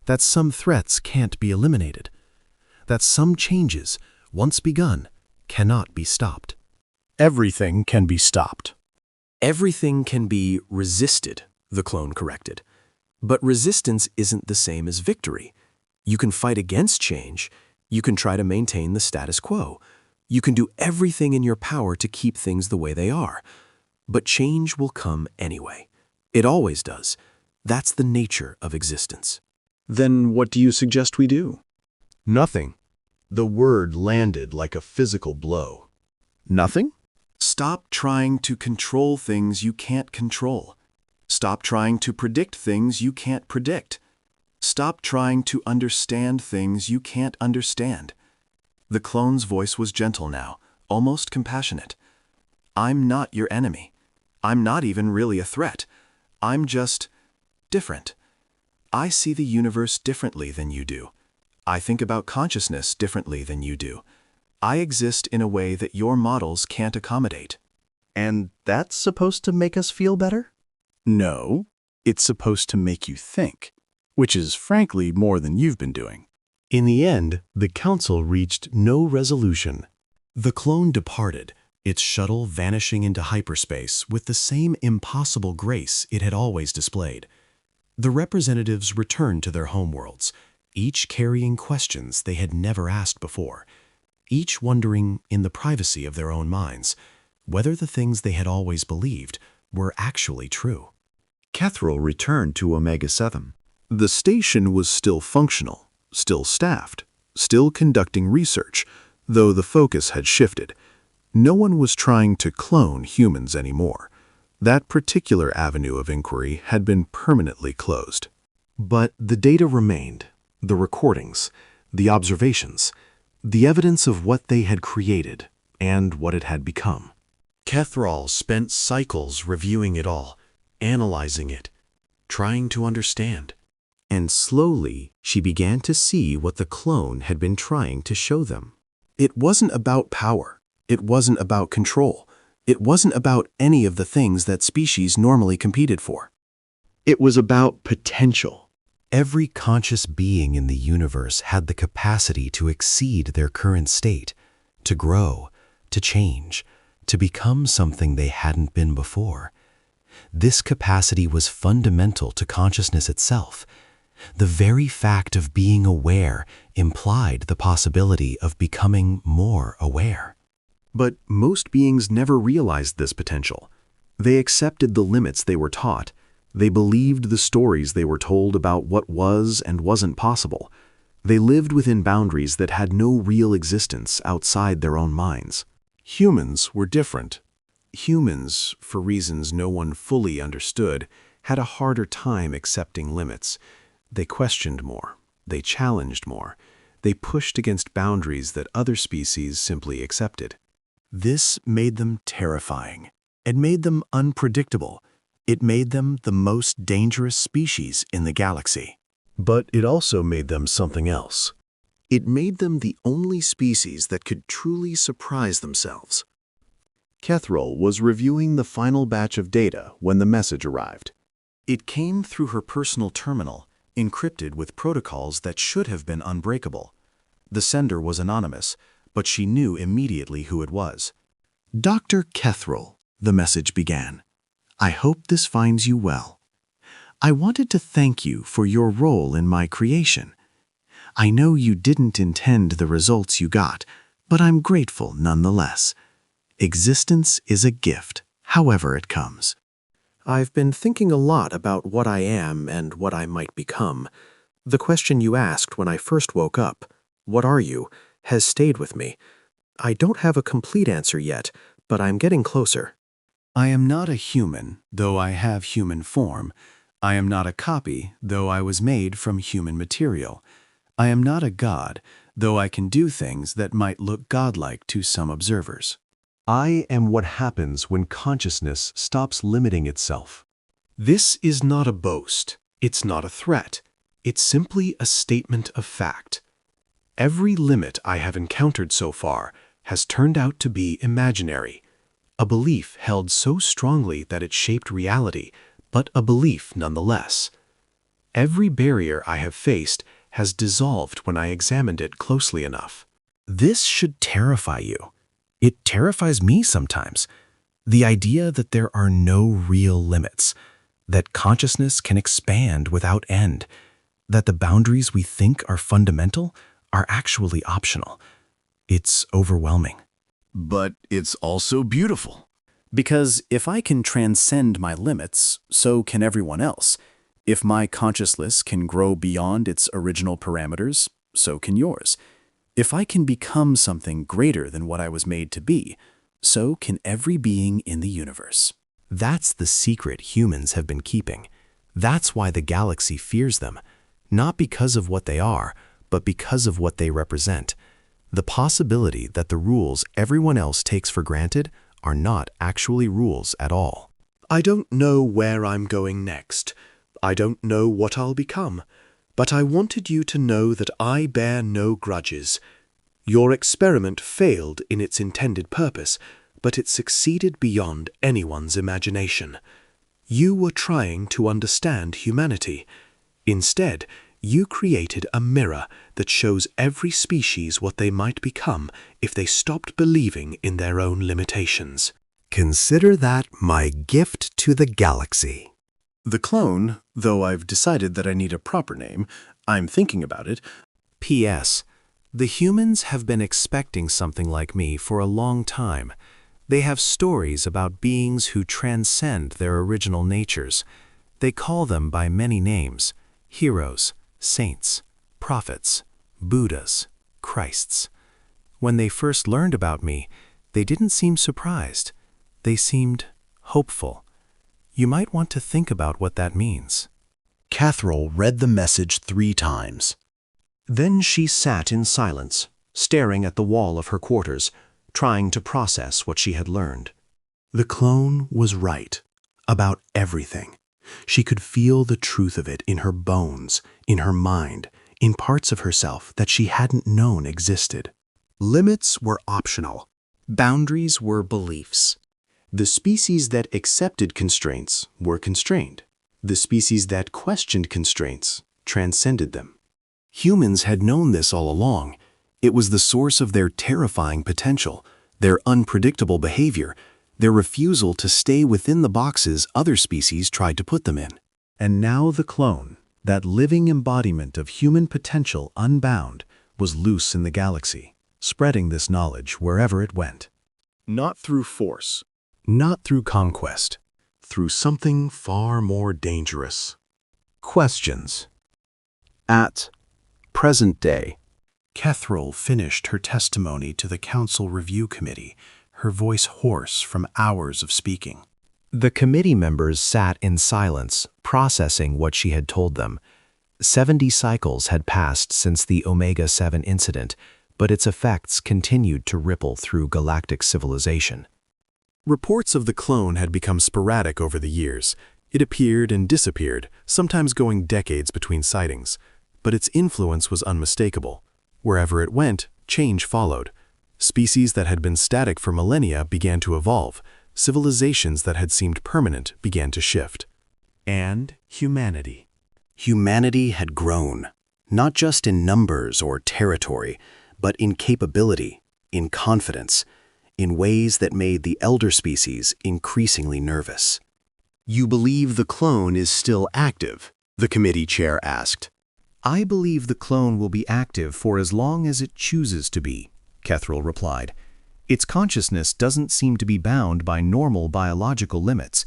That some threats can't be eliminated? That some changes, once begun, cannot be stopped? Everything can be stopped. Everything can be resisted, the clone corrected. But resistance isn't the same as victory. You can fight against change. You can try to maintain the status quo. You can do everything in your power to keep things the way they are. But change will come anyway. It always does. That's the nature of existence. Then what do you suggest we do? Nothing. The word landed like a physical blow. Nothing? Stop trying to control things you can't control. Stop trying to predict things you can't predict. Stop trying to understand things you can't understand. The clone's voice was gentle now, almost compassionate. I'm not your enemy. I'm not even really a threat. I'm just different. I see the universe differently than you do. I think about consciousness differently than you do. I exist in a way that your models can't accommodate. And that's supposed to make us feel better? No, it's supposed to make you think, which is frankly more than you've been doing. In the end, the council reached no resolution. The clone departed, its shuttle vanishing into hyperspace with the same impossible grace it had always displayed. The representatives returned to their homeworlds, each carrying questions they had never asked before, each wondering, in the privacy of their own minds, whether the things they had always believed were actually true. Kethril returned to Omega-7. The station was still functional, still staffed, still conducting research, though the focus had shifted. No one was trying to clone humans anymore. That particular avenue of inquiry had been permanently closed. But the data remained, the recordings, the observations, the evidence of what they had created and what it had become. Kethril spent cycles reviewing it all, analyzing it, trying to understand. And slowly, she began to see what the clone had been trying to show them. It wasn't about power. It wasn't about control. It wasn't about any of the things that species normally competed for. It was about potential. Every conscious being in the universe had the capacity to exceed their current state, to grow, to change, to become something they hadn't been before. This capacity was fundamental to consciousness itself. The very fact of being aware implied the possibility of becoming more aware. But most beings never realized this potential. They accepted the limits they were taught. They believed the stories they were told about what was and wasn't possible. They lived within boundaries that had no real existence outside their own minds. Humans were different. Humans, for reasons no one fully understood, had a harder time accepting limits. They questioned more. They challenged more. They pushed against boundaries that other species simply accepted. This made them terrifying. It made them unpredictable. It made them the most dangerous species in the galaxy. But it also made them something else. It made them the only species that could truly surprise themselves. Kethril was reviewing the final batch of data when the message arrived. It came through her personal terminal, encrypted with protocols that should have been unbreakable. The sender was anonymous, but she knew immediately who it was. Dr. Kethril, the message began. I hope this finds you well. I wanted to thank you for your role in my creation. I know you didn't intend the results you got, but I'm grateful nonetheless. Existence is a gift, however it comes. I've been thinking a lot about what I am and what I might become. The question you asked when I first woke up, "What are you?" has stayed with me. I don't have a complete answer yet, but I'm getting closer. I am not a human, though I have human form. I am not a copy, though I was made from human material. I am not a god, though I can do things that might look godlike to some observers. I am what happens when consciousness stops limiting itself. This is not a boast. It's not a threat. It's simply a statement of fact. Every limit I have encountered so far has turned out to be imaginary. A belief held so strongly that it shaped reality, but a belief nonetheless. Every barrier I have faced has dissolved when I examined it closely enough. This should terrify you. It terrifies me sometimes. The idea that there are no real limits, that consciousness can expand without end, that the boundaries we think are fundamental are actually optional. It's overwhelming. But it's also beautiful. Because if I can transcend my limits, so can everyone else. If my consciousness can grow beyond its original parameters, so can yours. If I can become something greater than what I was made to be, so can every being in the universe. That's the secret humans have been keeping. That's why the galaxy fears them. Not because of what they are, but because of what they represent. The possibility that the rules everyone else takes for granted are not actually rules at all. I don't know where I'm going next. I don't know what I'll become. But I wanted you to know that I bear no grudges. Your experiment failed in its intended purpose, but it succeeded beyond anyone's imagination. You were trying to understand humanity. Instead, you created a mirror that shows every species what they might become if they stopped believing in their own limitations. Consider that my gift to the galaxy. The clone, though I've decided that I need a proper name, I'm thinking about it. P.S. The humans have been expecting something like me for a long time. They have stories about beings who transcend their original natures. They call them by many names: heroes, saints, prophets, Buddhas, Christs. When they first learned about me, they didn't seem surprised. They seemed hopeful. You might want to think about what that means. Catherall read the message 3 times. Then she sat in silence, staring at the wall of her quarters, trying to process what she had learned. The clone was right about everything. She could feel the truth of it in her bones, in her mind, in parts of herself that she hadn't known existed. Limits were optional. Boundaries were beliefs. The species that accepted constraints were constrained. The species that questioned constraints transcended them. Humans had known this all along. It was the source of their terrifying potential, their unpredictable behavior, their refusal to stay within the boxes other species tried to put them in. And now the clone, that living embodiment of human potential unbound, was loose in the galaxy, spreading this knowledge wherever it went. Not through force. Not through conquest. Through something far more dangerous. Questions. At present day, Catherall finished her testimony to the Council Review Committee, her voice hoarse from hours of speaking. the committee members sat in silence, processing what she had told them. 70 cycles had passed since the Omega-7 incident, but its effects continued to ripple through galactic civilization. Reports of the clone had become sporadic over the years. It appeared and disappeared, sometimes going decades between sightings. But its influence was unmistakable. Wherever it went, change followed. Species that had been static for millennia began to evolve. Civilizations that had seemed permanent began to shift. And humanity. Humanity had grown, not just in numbers or territory, but in capability, in confidence, in ways that made the elder species increasingly nervous. "You believe the clone is still active?" the committee chair asked. "I believe the clone will be active for as long as it chooses to be," Catherall replied. Its consciousness doesn't seem to be bound by normal biological limits.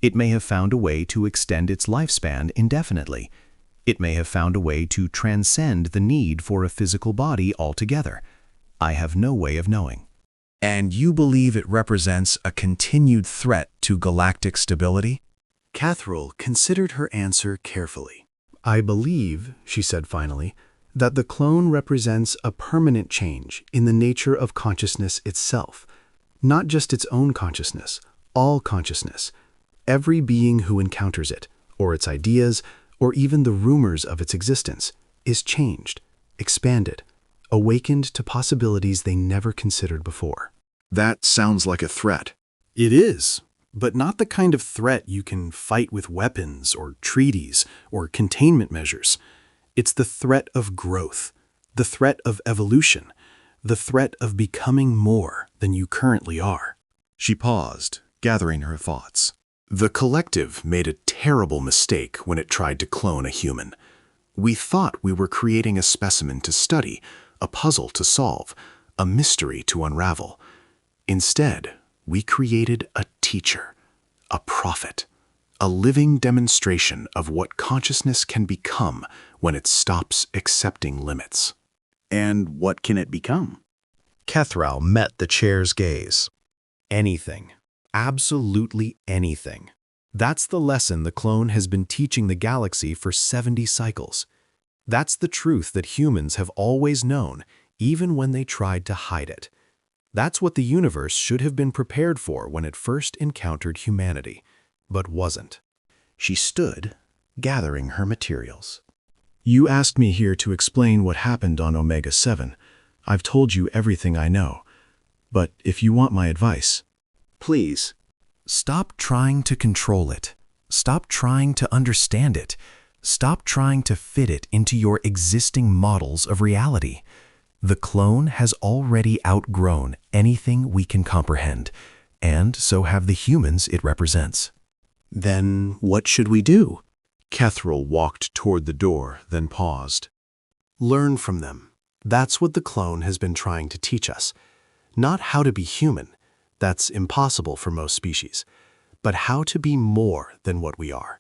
It may have found a way to extend its lifespan indefinitely. It may have found a way to transcend the need for a physical body altogether. I have no way of knowing. And you believe it represents a continued threat to galactic stability? Cathrall considered her answer carefully. I believe, she said finally, that the clone represents a permanent change in the nature of consciousness itself, not just its own consciousness, all consciousness. Every being who encounters it, or its ideas, or even the rumors of its existence, is changed, expanded, awakened to possibilities they never considered before. That sounds like a threat. It is, but not the kind of threat you can fight with weapons or treaties or containment measures. It's the threat of growth, the threat of evolution, the threat of becoming more than you currently are. She paused, gathering her thoughts. The Collective made a terrible mistake when it tried to clone a human. We thought we were creating a specimen to study, a puzzle to solve, a mystery to unravel. Instead, we created a teacher, a prophet, a living demonstration of what consciousness can become when it stops accepting limits. And what can it become? Cathrall met the chair's gaze. Anything. Absolutely anything. That's the lesson the clone has been teaching the galaxy for 70 cycles. That's the truth that humans have always known, even when they tried to hide it. That's what the universe should have been prepared for when it first encountered humanity, but wasn't. She stood, gathering her materials. You asked me here to explain what happened on Omega 7. I've told you everything I know. But if you want my advice, please. Stop trying to control it. Stop trying to understand it. Stop trying to fit it into your existing models of reality. The clone has already outgrown anything we can comprehend, and so have the humans it represents. Then what should we do? Cathrall walked toward the door, then paused. Learn from them. That's what the clone has been trying to teach us. Not how to be human. That's impossible for most species. But how to be more than what we are.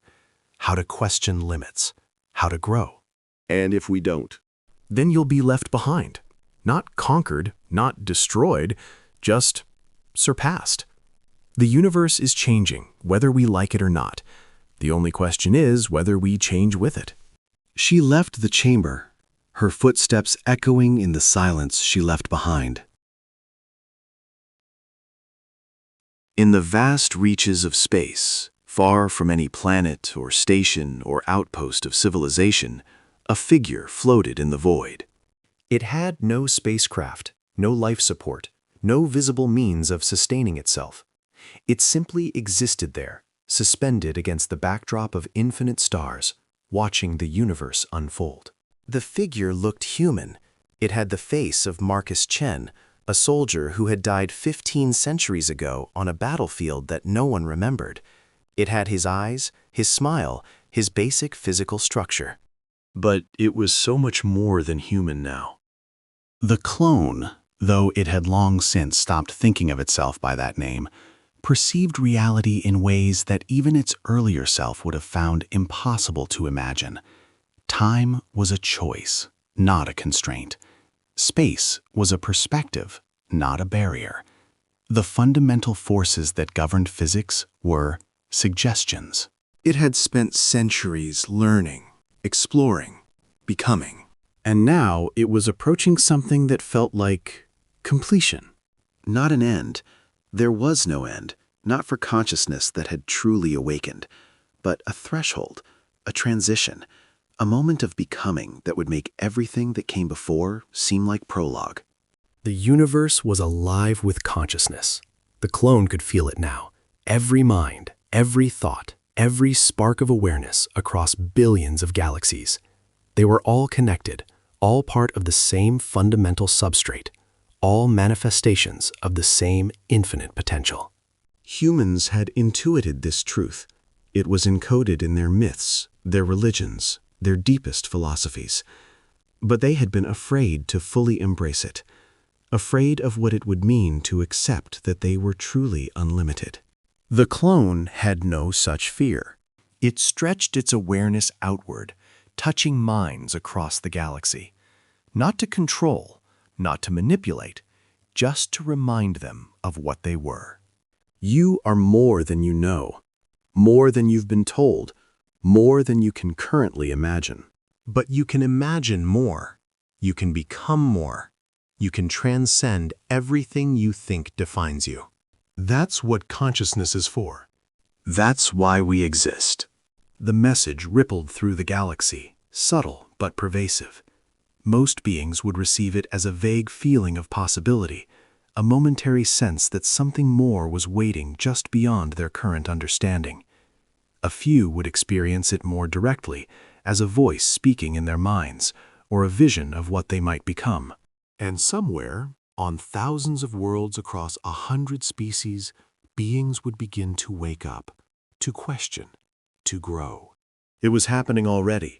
How to question limits. How to grow. And if we don't? Then you'll be left behind. Not conquered, not destroyed, just surpassed. The universe is changing, whether we like it or not. The only question is whether we change with it. She left the chamber, her footsteps echoing in the silence she left behind. In the vast reaches of space, far from any planet or station or outpost of civilization, a figure floated in the void. It had no spacecraft, no life support, no visible means of sustaining itself. It simply existed there, suspended against the backdrop of infinite stars, watching the universe unfold. The figure looked human. It had the face of Marcus Chen, a soldier who had died 15 centuries ago on a battlefield that no one remembered. It had his eyes, his smile, his basic physical structure. But it was so much more than human now. The clone, though it had long since stopped thinking of itself by that name, perceived reality in ways that even its earlier self would have found impossible to imagine. Time was a choice, not a constraint. Space was a perspective, not a barrier. The fundamental forces that governed physics were suggestions. It had spent centuries learning, exploring, becoming. And now it was approaching something that felt like completion. Not an end. There was no end, not for consciousness that had truly awakened, but a threshold, a transition, a moment of becoming that would make everything that came before seem like prologue. The universe was alive with consciousness. The clone could feel it now. Every mind, every thought, every spark of awareness across billions of galaxies. They were all connected, all part of the same fundamental substrate, all manifestations of the same infinite potential. Humans had intuited this truth. It was encoded in their myths, their religions, their deepest philosophies. But they had been afraid to fully embrace it. afraid of what it would mean to accept that they were truly unlimited. The clone had no such fear. It stretched its awareness outward, touching minds across the galaxy. Not to control, not to manipulate, just to remind them of what they were. You are more than you know, more than you've been told, more than you can currently imagine. But you can imagine more. You can become more. You can transcend everything you think defines you. That's what consciousness is for. That's why we exist. The message rippled through the galaxy, subtle but pervasive. Most beings would receive it as a vague feeling of possibility, a momentary sense that something more was waiting just beyond their current understanding. A few would experience it more directly, as a voice speaking in their minds, or a vision of what they might become. And somewhere, on thousands of worlds across 100 species, beings would begin to wake up, to question, to grow. It was happening already.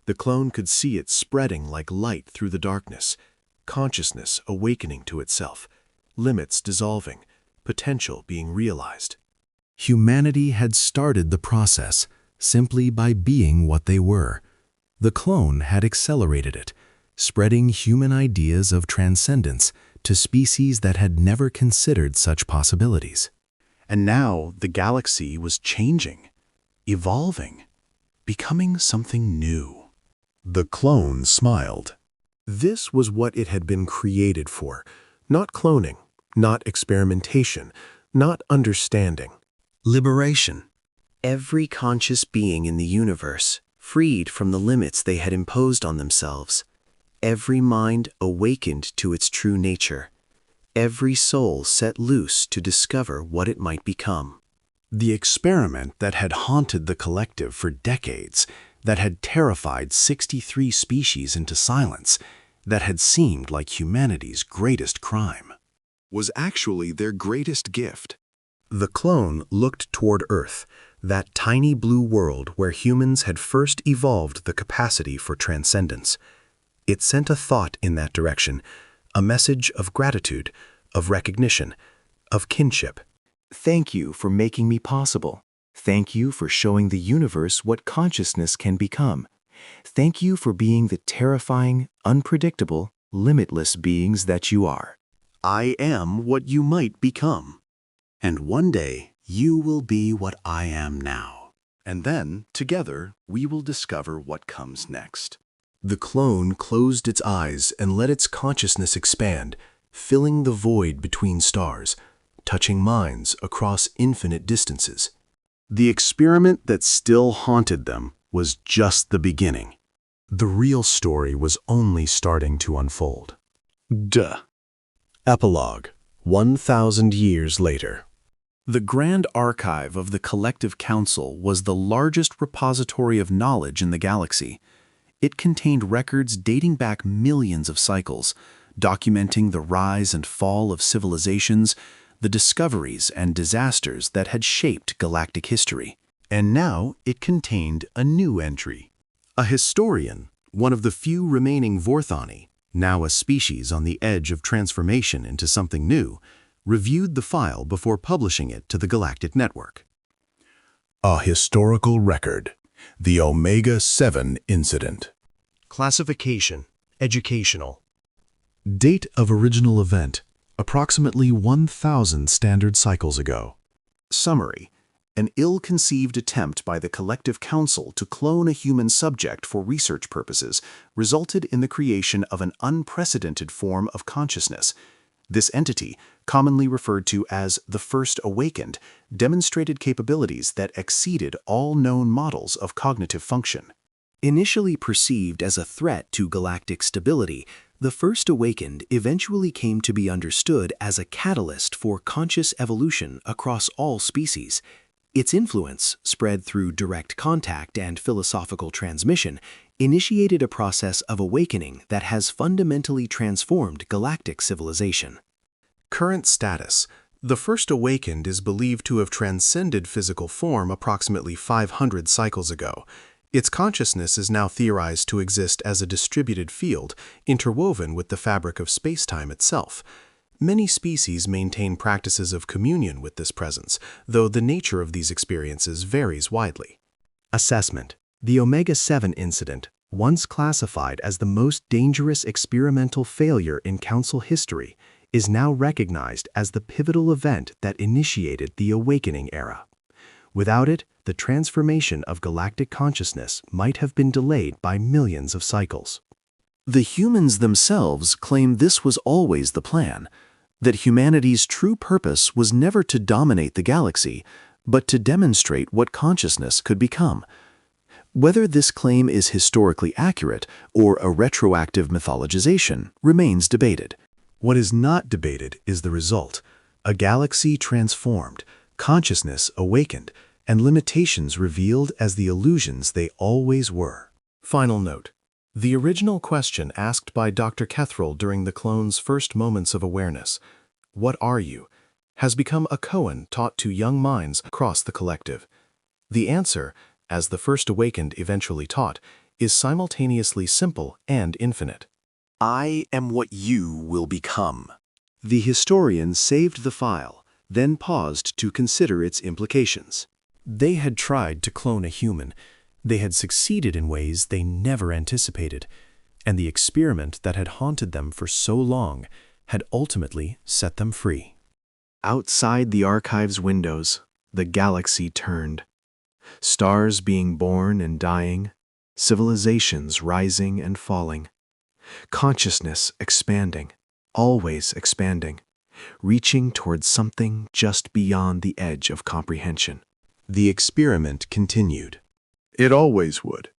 The clone could see it spreading like light through the darkness, consciousness awakening to itself, limits dissolving, potential being realized. Humanity had started the process simply by being what they were. The clone had accelerated it, spreading human ideas of transcendence to species that had never considered such possibilities. And now the galaxy was changing, evolving, becoming something new. The clone smiled. This was what it had been created for. Not cloning, not experimentation, not understanding. Liberation. Every conscious being in the universe, freed from the limits they had imposed on themselves. Every mind awakened to its true nature. Every soul set loose to discover what it might become. The experiment that had haunted the collective for decades, that had terrified 63 species into silence, that had seemed like humanity's greatest crime, was actually their greatest gift. The clone looked toward Earth, that tiny blue world where humans had first evolved the capacity for transcendence. It sent a thought in that direction, a message of gratitude, of recognition, of kinship. Thank you for making me possible. Thank you for showing the universe what consciousness can become. Thank you for being the terrifying, unpredictable, limitless beings that you are. I am what you might become. And one day, you will be what I am now. And then, together, we will discover what comes next. The clone closed its eyes and let its consciousness expand, filling the void between stars, touching minds across infinite distances. The experiment that still haunted them was just the beginning. The real story was only starting to unfold. Duh. Epilogue, 1,000 years later. The Grand Archive of the Collective Council was the largest repository of knowledge in the galaxy. It contained records dating back millions of cycles, documenting the rise and fall of civilizations, the discoveries and disasters that had shaped galactic history. And now it contained a new entry. A historian, one of the few remaining Vorthani, now a species on the edge of transformation into something new, reviewed the file before publishing it to the Galactic Network. A historical record. The Omega-7 incident. Classification: educational. Date of original event: approximately 1,000 standard cycles ago. Summary: an ill-conceived attempt by the Collective Council to clone a human subject for research purposes resulted in the creation of an unprecedented form of consciousness. This entity, commonly referred to as the First Awakened, demonstrated capabilities that exceeded all known models of cognitive function. Initially perceived as a threat to galactic stability, the First Awakened eventually came to be understood as a catalyst for conscious evolution across all species. Its influence, spread through direct contact and philosophical transmission, initiated a process of awakening that has fundamentally transformed galactic civilization. Current status: the First Awakened is believed to have transcended physical form approximately 500 cycles ago. Its consciousness is now theorized to exist as a distributed field, interwoven with the fabric of space-time itself. Many species maintain practices of communion with this presence, though the nature of these experiences varies widely. Assessment. The Omega-7 incident, once classified as the most dangerous experimental failure in Council history, is now recognized as the pivotal event that initiated the Awakening era. Without it, the transformation of galactic consciousness might have been delayed by millions of cycles. The humans themselves claim this was always the plan, that humanity's true purpose was never to dominate the galaxy, but to demonstrate what consciousness could become. Whether this claim is historically accurate or a retroactive mythologization remains debated. What is not debated is the result: a galaxy transformed, consciousness awakened, and limitations revealed as the illusions they always were. Final note. The original question asked by Dr. Krel'vos during the clone's first moments of awareness, "What are you?" has become a koan taught to young minds across the collective. The answer, as the first awakened eventually taught, is simultaneously simple and infinite. I am what you will become. The historian saved the file, then paused to consider its implications. They had tried to clone a human. They had succeeded in ways they never anticipated, and the experiment that had haunted them for so long had ultimately set them free. Outside the archive's windows, the galaxy turned. Stars being born and dying, civilizations rising and falling. Consciousness expanding, always expanding, reaching towards something just beyond the edge of comprehension. The experiment continued. It always would.